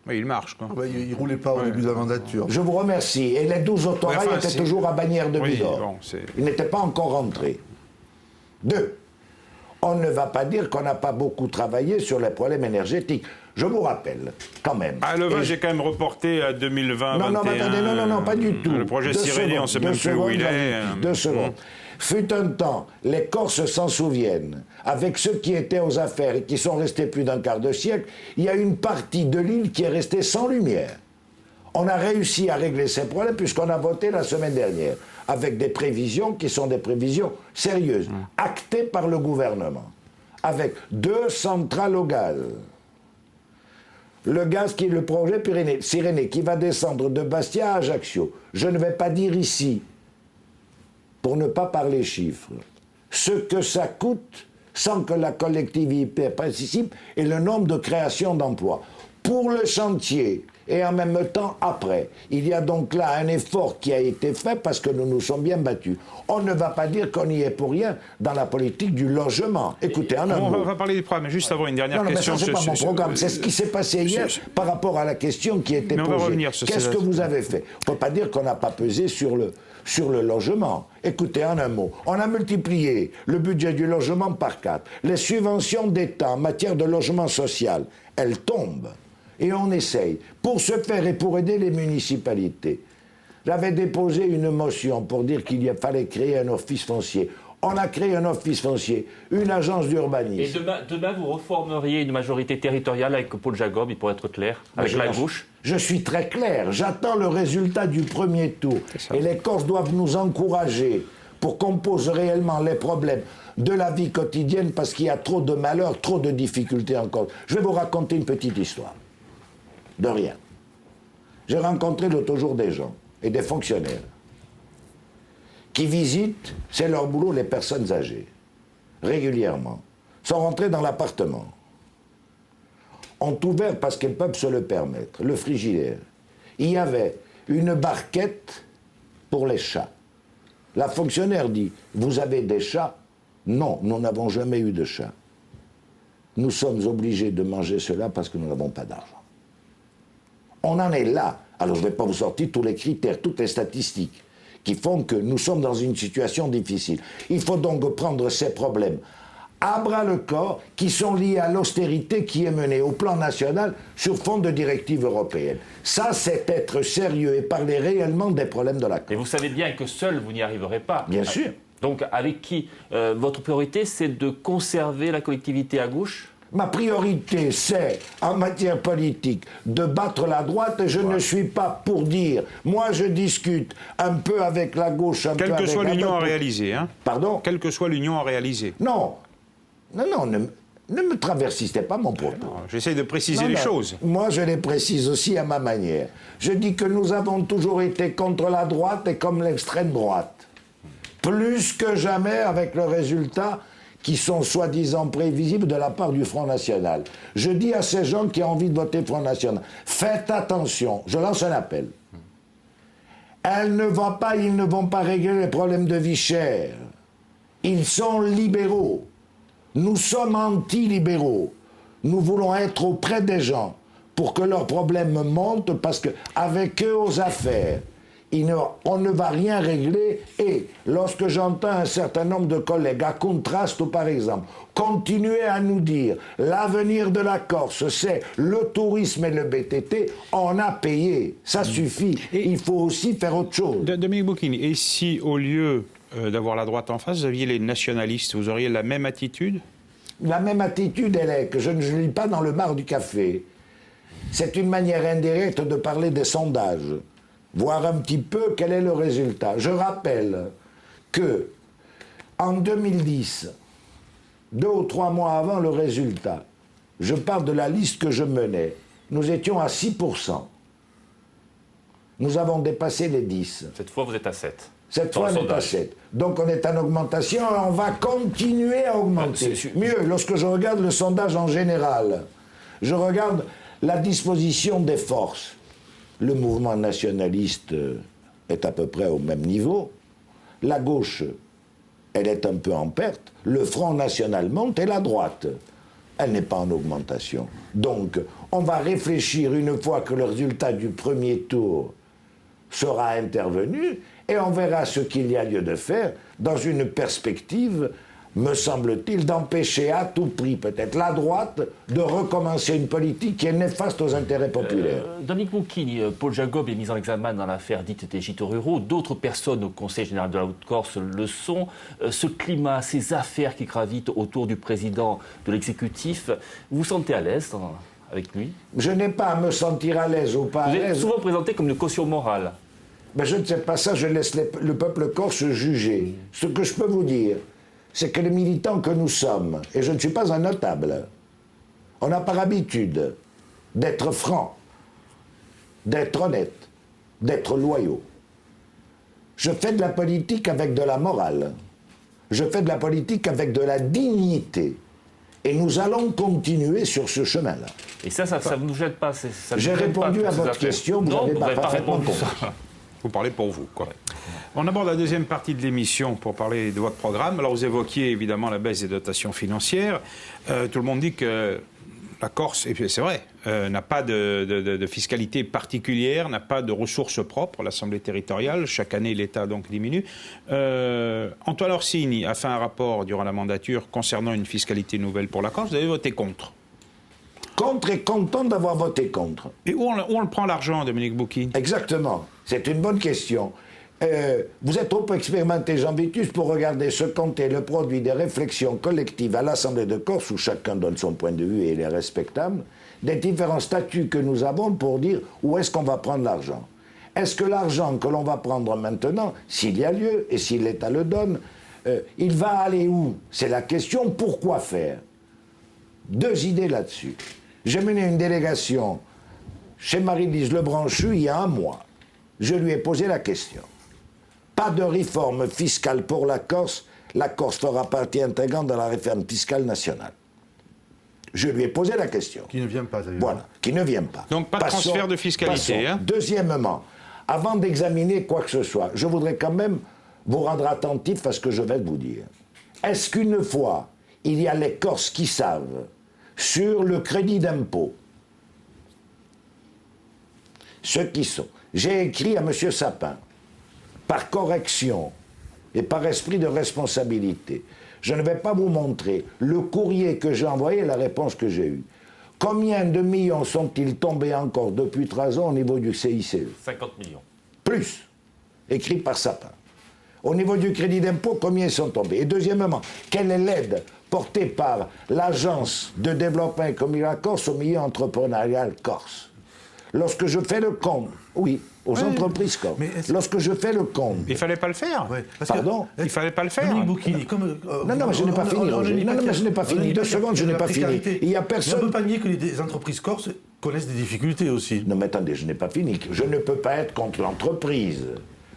Oui, il marche, quoi. Il ne roulait pas au début de la mandature. Je vous remercie. Et les 12 autorails étaient toujours à Bagnères de Bigorre. Bon, ils n'étaient pas encore rentrés. 2. On ne va pas dire qu'on n'a pas beaucoup travaillé sur les problèmes énergétiques. Je vous rappelle, quand même. Ah, le vin, j'ai quand même reporté à 2020. Non, mais attendez, non, pas du tout. Le projet Cyrénée, on ne sait même plus où il est. 2 secondes. Fut un temps, les Corses s'en souviennent, avec ceux qui étaient aux affaires et qui sont restés plus d'un quart de siècle, il y a une partie de l'île qui est restée sans lumière. On a réussi à régler ces problèmes puisqu'on a voté la semaine dernière, avec des prévisions qui sont des prévisions sérieuses, actées par le gouvernement, avec 2 centrales au gaz. Le gaz qui est le projet Cyrénée, qui va descendre de Bastia à Ajaccio. Je ne vais pas dire ici, pour ne pas parler chiffres, ce que ça coûte sans que la collectivité participe et le nombre de créations d'emplois. Pour le chantier et en même temps après, il y a donc là un effort qui a été fait parce que nous nous sommes bien battus. On ne va pas dire qu'on n'y est pour rien dans la politique du logement. Écoutez, en un mot. On va parler des programmes, mais juste avant une dernière question. Non, mais ça, c'est pas mon programme. C'est ce qui s'est passé hier par rapport à la question qui était posée. Qu'est-ce que vous avez fait? On ne peut pas dire qu'on n'a pas pesé sur le logement. Écoutez, en un mot, on a multiplié le budget du logement par 4. Les subventions d'État en matière de logement social, elles tombent. Et on essaye, pour se faire et pour aider les municipalités. J'avais déposé une motion pour dire qu'il fallait créer un office foncier. On a créé un office foncier, une agence d'urbanisme. Et demain, vous reformeriez une majorité territoriale avec Paul Jacob, pour être clair, avec la gauche? Je suis très clair. J'attends le résultat du premier tour. Et les Corses doivent nous encourager pour qu'on pose réellement les problèmes de la vie quotidienne parce qu'il y a trop de malheurs, trop de difficultés en Corse. Je vais vous raconter une petite histoire. De rien. J'ai rencontré l'autre jour des gens et des fonctionnaires qui visitent, c'est leur boulot, les personnes âgées, régulièrement, sont rentrés dans l'appartement, ont ouvert, parce qu'ils peuvent se le permettre, le frigidaire. Il y avait une barquette pour les chats. La fonctionnaire dit, vous avez des chats? Non, nous n'avons jamais eu de chats. Nous sommes obligés de manger cela parce que nous n'avons pas d'argent. On en est là. Alors je ne vais pas vous sortir tous les critères, toutes les statistiques qui font que nous sommes dans une situation difficile. Il faut donc prendre ces problèmes à bras-le-corps qui sont liés à l'austérité qui est menée au plan national sur fond de directives européennes. Ça, c'est être sérieux et parler réellement des problèmes de la Corse. Et vous savez bien que seul, vous n'y arriverez pas. Bien sûr. Donc avec qui votre priorité, c'est de conserver la collectivité à gauche? Ma priorité, c'est, en matière politique, de battre la droite et je ne suis pas pour dire. Moi, je discute un peu avec la gauche, un peu avec la droite. Quelle que soit l'union à réaliser, hein? Pardon? Quelle que soit l'union à réaliser. Non, ne me traversissez pas mon propos. J'essaie de préciser les choses. Moi, je les précise aussi à ma manière. Je dis que nous avons toujours été contre la droite et comme l'extrême droite. Plus que jamais avec le résultat qui sont soi-disant prévisibles de la part du Front National. Je dis à ces gens qui ont envie de voter Front National, faites attention, je lance un appel. Ils ne vont pas régler les problèmes de vie chère. Ils sont libéraux. Nous sommes anti-libéraux. Nous voulons être auprès des gens pour que leurs problèmes montent parce qu'avec eux aux affaires, on ne va rien régler et lorsque j'entends un certain nombre de collègues à Contraste par exemple continuer à nous dire l'avenir de la Corse c'est le tourisme et le BTT, on a payé, ça suffit, et il faut aussi faire autre chose. Dominique Bocchini, et si au lieu d'avoir la droite en face, vous aviez les nationalistes, vous auriez la même attitude? La même attitude, elle est que je ne lis pas dans le bar du café. C'est une manière indirecte de parler des sondages. Voir un petit peu quel est le résultat. Je rappelle que en 2010, 2 ou 3 mois avant le résultat, je parle de la liste que je menais, nous étions à 6%. Nous avons dépassé les 10. Cette fois, vous êtes à 7. Cette fois, on est à 7. Donc on est en augmentation et on va continuer à augmenter. Mieux, lorsque je regarde le sondage en général, je regarde la disposition des forces. Le mouvement nationaliste est à peu près au même niveau. La gauche, elle est un peu en perte. Le Front National monte et la droite, elle n'est pas en augmentation. Donc, on va réfléchir une fois que le résultat du premier tour sera intervenu et on verra ce qu'il y a lieu de faire dans une perspective me semble-t-il, d'empêcher à tout prix, peut-être, la droite de recommencer une politique qui est néfaste aux intérêts populaires. Dominique Bocchini, Paul Jacob est mis en examen dans l'affaire dite des gîtes ruraux. D'autres personnes au Conseil général de la Haute-Corse le sont. Ce climat, ces affaires qui gravitent autour du président de l'exécutif, vous vous sentez à l'aise avec lui? Je n'ai pas à me sentir à l'aise ou pas à Vous êtes l'aise. souvent présenté comme une caution morale. Ben, je ne sais pas ça, je laisse le peuple corse juger. Ce que je peux vous dire, c'est que les militants que nous sommes, et je ne suis pas un notable, on a par habitude d'être francs, d'être honnêtes, d'être loyaux. Je fais de la politique avec de la morale. Je fais de la politique avec de la dignité. Et nous allons continuer sur ce chemin-là. Et ça ne vous gêne pas? J'ai répondu à votre question, vous n'avez pas parfaitement compris. Vous parlez pour vous, quoi. On aborde la deuxième partie de l'émission pour parler de votre programme. Alors, vous évoquiez évidemment la baisse des dotations financières. Tout le monde dit que la Corse, et puis c'est vrai, n'a pas de fiscalité particulière, n'a pas de ressources propres. L'Assemblée territoriale, chaque année, l'État donc diminue. Antoine Orsini a fait un rapport durant la mandature concernant une fiscalité nouvelle pour la Corse. Vous avez voté contre. Contre et content d'avoir voté contre. Et où on le prend l'argent, Dominique Bocchini? Exactement. C'est une bonne question. Vous êtes trop expérimenté, Jean Vitus, pour regarder ce qu'est le produit des réflexions collectives à l'Assemblée de Corse, où chacun donne son point de vue et il est respectable, des différents statuts que nous avons pour dire où est-ce qu'on va prendre l'argent. Est-ce que l'argent que l'on va prendre maintenant, s'il y a lieu et si l'État le donne, il va aller où? C'est la question. Pourquoi faire? Deux idées là-dessus. J'ai mené une délégation chez Marie-Lise Lebranchu il y a un mois. Je lui ai posé la question. Pas de réforme fiscale pour la Corse fera partie intégrante de la réforme fiscale nationale. Je lui ai posé la question. Qui ne vient pas, d'ailleurs. Voilà, qui ne vient pas. Donc pas de transfert de fiscalité. Hein. Deuxièmement, avant d'examiner quoi que ce soit, je voudrais quand même vous rendre attentif à ce que je vais vous dire. Est-ce qu'une fois, il y a les Corses qui savent sur le crédit d'impôt, ceux qui sont. J'ai écrit à M. Sapin, par correction et par esprit de responsabilité. Je ne vais pas vous montrer le courrier que j'ai envoyé et la réponse que j'ai eue. Combien de millions sont-ils tombés encore depuis 3 ans au niveau du CICE? 50 millions. Plus, écrit par Sapin. Au niveau du crédit d'impôt, combien ils sont tombés? Et deuxièmement, quelle est l'aide portée par l'Agence de développement économique de la Corse au milieu entrepreneurial corse? Lorsque je fais le compte, oui, aux entreprises corse, lorsque je fais le compte... Il ne fallait pas le faire. Pardon? Il ne fallait pas le faire. Dominique Bocchini, Non, mais je n'ai pas fini, Roger. Non, mais je n'ai pas fini. 2 secondes, je n'ai pas fini. Il n'y a personne... On ne peut pas nier que les entreprises corses connaissent des difficultés aussi. Non, mais attendez, je n'ai pas fini. Je ne peux pas être contre l'entreprise.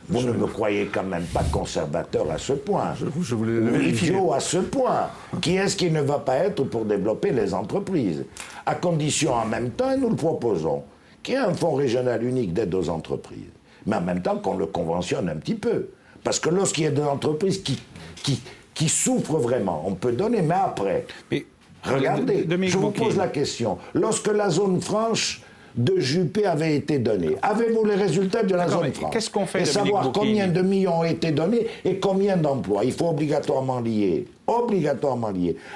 Vous ne me croyez quand même pas conservateur à ce point. Je voulais le vérifier. Idiot à ce point. Qui est-ce qui ne va pas être pour développer les entreprises? À condition, en même temps, et nous le proposons, qu'il y ait un fonds régional unique d'aide aux entreprises. Mais en même temps qu'on le conventionne un petit peu. Parce que lorsqu'il y a des entreprises qui souffrent vraiment, on peut donner, mais après... Mais, regardez, je vous pose la question. Lorsque la zone franche de Juppé avait été donnée, avez-vous les résultats de la zone franche? Qu'est-ce qu'on fait, et savoir Dominique combien Bocchini de millions ont été donnés et combien d'emplois. Il faut obligatoirement lier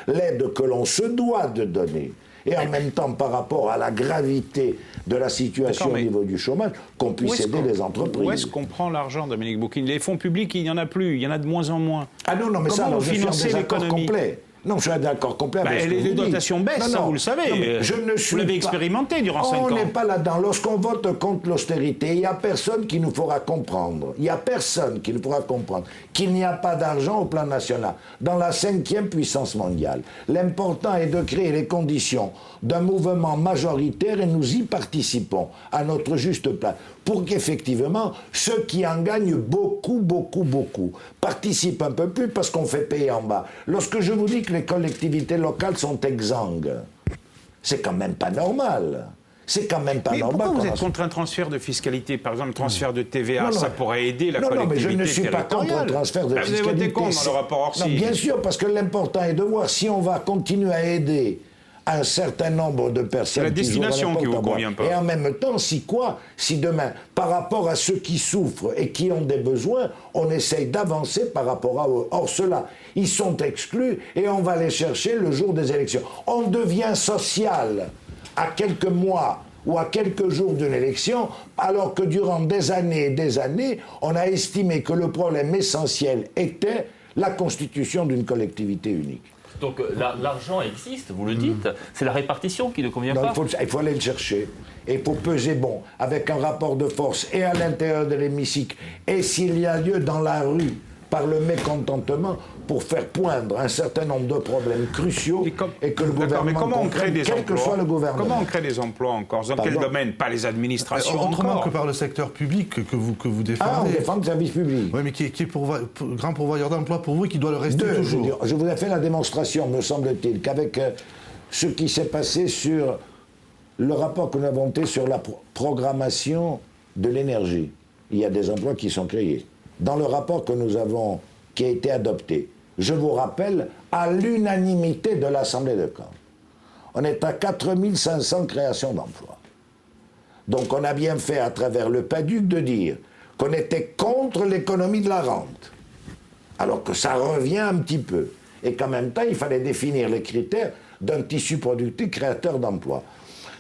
l'aide que l'on se doit de donner et en même temps par rapport à la gravité de la situation au niveau du chômage, qu'on puisse aider les entreprises. Où est-ce qu'on prend l'argent, Dominique Bocchini? Les fonds publics, il n'y en a plus, il y en a de moins en moins. Ah non, mais comment ça, je suis en désaccord l'économie complet. Non, je suis d'accord complet avec ce que les vous dites. dotations baissent, ça, vous le savez. Non, je ne suis vous l'avez pas... expérimenté durant 5 ans. On n'est pas là-dedans. Lorsqu'on vote contre l'austérité, il n'y a personne qui nous fera comprendre. Il n'y a personne qui nous fera comprendre qu'il n'y a pas d'argent au plan national, dans la 5e puissance mondiale. L'important est de créer les conditions d'un mouvement majoritaire et nous y participons à notre juste place. Pour qu'effectivement, ceux qui en gagnent beaucoup participent un peu plus parce qu'on fait payer en bas. Lorsque je vous dis que les collectivités locales sont exsangues, c'est quand même pas normal. C'est quand même pas mais normal. Pourquoi vous êtes contre un transfert de fiscalité? Par exemple, le transfert de TVA, ça pourrait aider la collectivité mais je ne suis pas contre un transfert de fiscalité. Vous avez voté contre dans le rapport Orsi. Non, bien sûr, parce que l'important est de voir si on va continuer à aider un certain nombre de personnes. C'est la destination qui vous convient pas. Et en même temps, si demain, par rapport à ceux qui souffrent et qui ont des besoins, on essaye d'avancer par rapport à eux. Or, ceux-là, ils sont exclus et on va les chercher le jour des élections. On devient social à quelques mois ou à quelques jours d'une élection, alors que durant des années et des années, on a estimé que le problème essentiel était la constitution d'une collectivité unique. Donc l'argent existe, vous le dites, c'est la répartition qui ne convient pas. Il faut aller le chercher. Et il faut peser bon, avec un rapport de force et à l'intérieur de l'hémicycle, et s'il y a lieu dans la rue, par le mécontentement, pour faire poindre un certain nombre de problèmes cruciaux et que le gouvernement mais comment on crée des quel emplois que soit le gouvernement. Comment on crée des emplois en Corse? Dans quel domaine? Pas les administrations Autrement encore. que par le secteur public que vous défendez. Ah, on défend le service public. Oui, mais qui est grand pourvoyeur d'emploi pour vous et qui doit le rester toujours. Je vous ai fait la démonstration, me semble-t-il, qu'avec ce qui s'est passé sur le rapport que nous avons fait sur la programmation de l'énergie, il y a des emplois qui sont créés. Dans le rapport que nous avons, qui a été adopté, je vous rappelle, à l'unanimité de l'Assemblée de Corse, on est à 4500 créations d'emplois. Donc on a bien fait, à travers le PADUC, de dire qu'on était contre l'économie de la rente, alors que ça revient un petit peu, et qu'en même temps, il fallait définir les critères d'un tissu productif créateur d'emplois.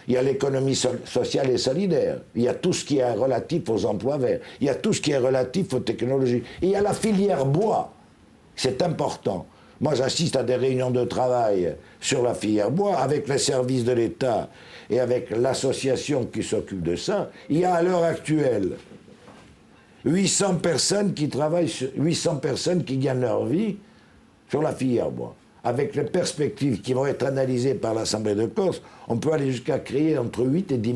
Il y a l'économie sociale et solidaire, il y a tout ce qui est relatif aux emplois verts, il y a tout ce qui est relatif aux technologies, et il y a la filière bois. C'est important. Moi, j'assiste à des réunions de travail sur la filière bois avec les services de l'État et avec l'association qui s'occupe de ça. Il y a à l'heure actuelle 800 personnes qui travaillent, 800 personnes qui gagnent leur vie sur la filière bois. Avec les perspectives qui vont être analysées par l'Assemblée de Corse, on peut aller jusqu'à créer entre 8 et 10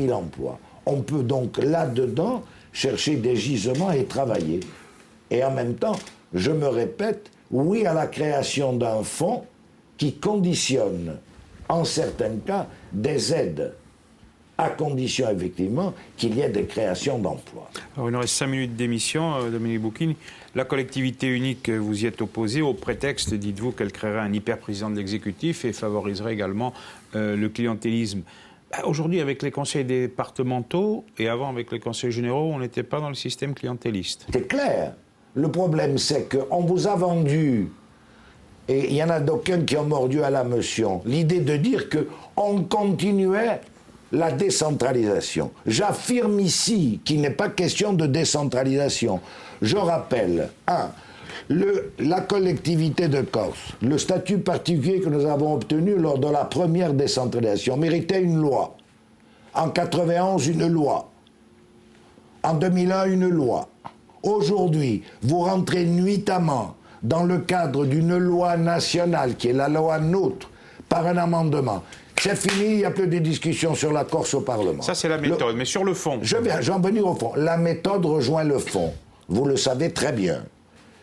000 emplois. On peut donc là-dedans chercher des gisements et travailler. Et en même temps, je me répète, oui à la création d'un fonds qui conditionne, en certains cas, des aides, à condition effectivement qu'il y ait des créations d'emplois. Alors il nous reste 5 minutes d'émission, Dominique Bouquin. La collectivité unique, vous y êtes opposé au prétexte, dites-vous, qu'elle créerait un hyper-président de l'exécutif et favoriserait également le clientélisme. Aujourd'hui, avec les conseils départementaux et avant avec les conseils généraux, on n'était pas dans le système clientéliste. C'est clair. Le problème, c'est qu'on vous a vendu, et il y en a d'aucuns qui ont mordu à la motion, l'idée de dire qu'on continuait la décentralisation. J'affirme ici qu'il n'est pas question de décentralisation. Je rappelle, la collectivité de Corse, le statut particulier que nous avons obtenu lors de la première décentralisation, méritait une loi. En 91, une loi. En 2001, une loi. Aujourd'hui, vous rentrez nuitamment dans le cadre d'une loi nationale, qui est la loi NOTRe, par un amendement. C'est fini, il n'y a plus de discussion sur la Corse au Parlement. Ça, c'est la méthode, mais sur le fond. J'en venir au fond. La méthode rejoint le fond. Vous le savez très bien.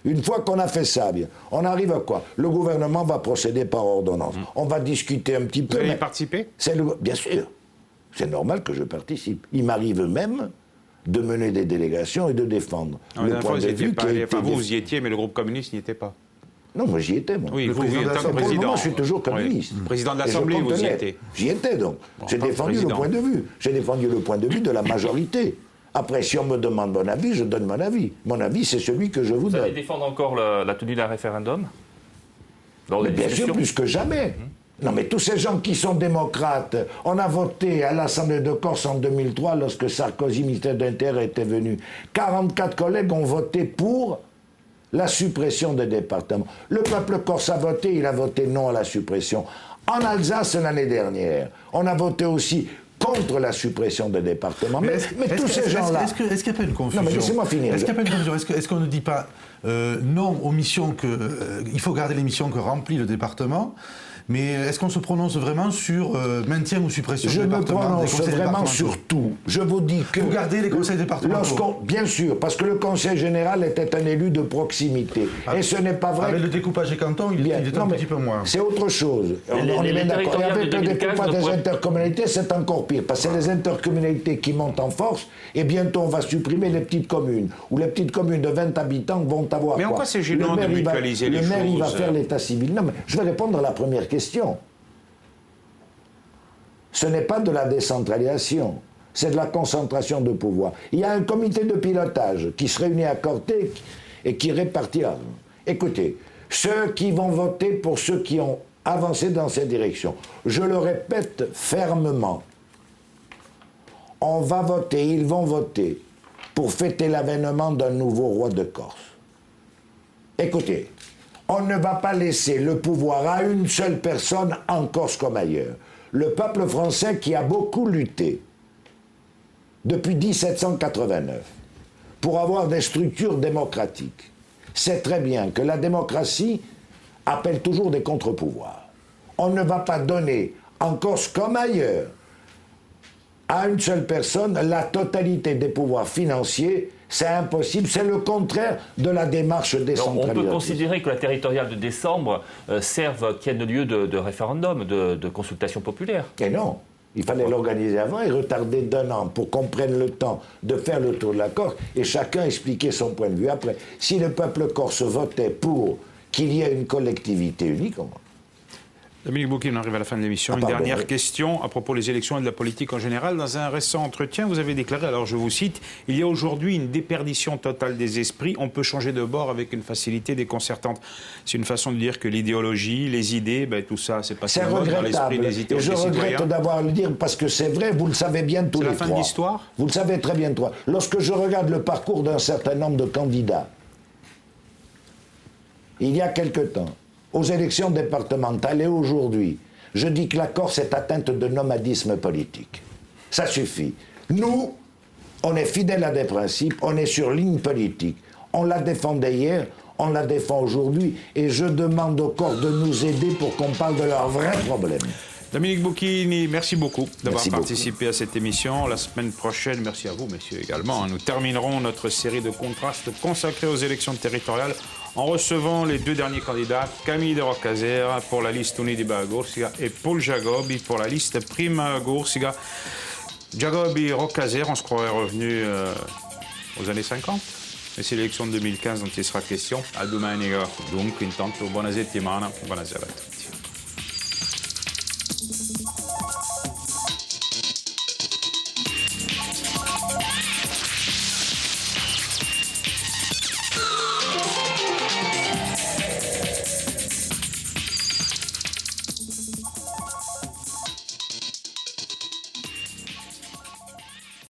Une fois qu'on a fait ça, bien, on arrive à quoi? Le gouvernement va procéder par ordonnance. On va discuter un petit peu. Vous allez y participer? Bien sûr. C'est normal que je participe. Il m'arrive même de mener des délégations et de défendre le point de vue qui a été... Vous y étiez, mais le groupe communiste n'y était pas. Non, moi j'y étais, moi. Oui, vous, en tant que Pour le président. moment, je suis toujours communiste. Oui. Président de l'Assemblée, vous y étiez. J'y étais, donc. J'ai défendu le point de vue. J'ai défendu le point de vue de la majorité. Après, si on me demande mon avis, je donne mon avis. Mon avis, c'est celui que je vous donne. Vous allez défendre encore la tenue d'un référendum? Bien sûr, plus que jamais. Non, mais tous ces gens qui sont démocrates, on a voté à l'Assemblée de Corse en 2003, lorsque Sarkozy, ministre de l'Intérieur, était venu. 44 collègues ont voté pour la suppression des départements. Le peuple corse a voté, il a voté non à la suppression. En Alsace, l'année dernière, on a voté aussi contre la suppression des départements. Mais tous ces gens-là... Est-ce qu'il n'y a pas une confusion? Non, mais laissez-moi finir. Est-ce qu'il n'y a pas une confusion? Est-ce qu'on ne dit pas non aux missions que... il faut garder les missions que remplit le département, mais est-ce qu'on se prononce vraiment sur maintien ou suppression du département? Je me prononce vraiment sur tout. Je vous dis que... Vous gardez les conseils départementaux? Bien sûr, parce que le conseil général était un élu de proximité. Et ce n'est pas vrai... Avec le découpage des cantons, il est un petit peu moins. C'est autre chose. On est bien d'accord. Et avec le découpage des intercommunalités, c'est encore pire. Parce que c'est les intercommunalités qui montent en force, et bientôt on va supprimer les petites communes. Où les petites communes de 20 habitants vont avoir... Mais en quoi c'est gênant de mutualiser les choses? Le maire, il va faire l'état civil. Non, mais je vais répondre à la première question. Ce n'est pas de la décentralisation, c'est de la concentration de pouvoir. Il y a un comité de pilotage qui se réunit à Corté et qui répartit l'argent. Écoutez, ceux qui vont voter pour ceux qui ont avancé dans cette direction, je le répète fermement, on va voter, ils vont voter pour fêter l'avènement d'un nouveau roi de Corse. Écoutez, on ne va pas laisser le pouvoir à une seule personne en Corse comme ailleurs. Le peuple français qui a beaucoup lutté depuis 1789 pour avoir des structures démocratiques sait très bien que la démocratie appelle toujours des contre-pouvoirs. On ne va pas donner en Corse comme ailleurs à une seule personne la totalité des pouvoirs financiers. C'est impossible, c'est le contraire de la démarche décentralisée. On peut considérer que la territoriale de décembre serve qu'il y ait lieu de référendum, de consultation populaire. Et non, il fallait l'organiser avant et retarder d'1 an pour qu'on prenne le temps de faire le tour de la Corse et chacun expliquer son point de vue. Après, si le peuple corse votait pour qu'il y ait une collectivité unique, Dominique Bocchini, on arrive à la fin de l'émission. Une dernière question à propos des élections et de la politique en général. Dans un récent entretien, vous avez déclaré, alors je vous cite, « Il y a aujourd'hui une déperdition totale des esprits. On peut changer de bord avec une facilité déconcertante. » C'est une façon de dire que l'idéologie, les idées, tout ça, c'est pas si bon dans l'esprit des citoyens. Et je regrette d'avoir à le dire parce que c'est vrai, vous le savez bien tous les trois. C'est la fin de l'histoire ? Vous le savez très bien toi. Lorsque je regarde le parcours d'un certain nombre de candidats, il y a quelque temps, aux élections départementales et aujourd'hui, je dis que la Corse est atteinte de nomadisme politique. Ça suffit. Nous, on est fidèles à des principes, on est sur ligne politique. On la défendait hier, on la défend aujourd'hui, et je demande aux Corses de nous aider pour qu'on parle de leurs vrais problèmes. Dominique Bocchini, merci beaucoup d'avoir participé à cette émission. La semaine prochaine, merci à vous, messieurs, également. Nous terminerons notre série de contrastes consacrée aux élections territoriales en recevant les 2 derniers candidats, Camille de Roccasera pour la liste Unidiba Gorsica et Paul Giacobbi pour la liste Prima Gorsica. Giacobbi, Roccasera, on se croirait revenu aux années 50. Mais c'est l'élection de 2015 dont il sera question. A domenica, donc, intanto, buona settimana, buona serata.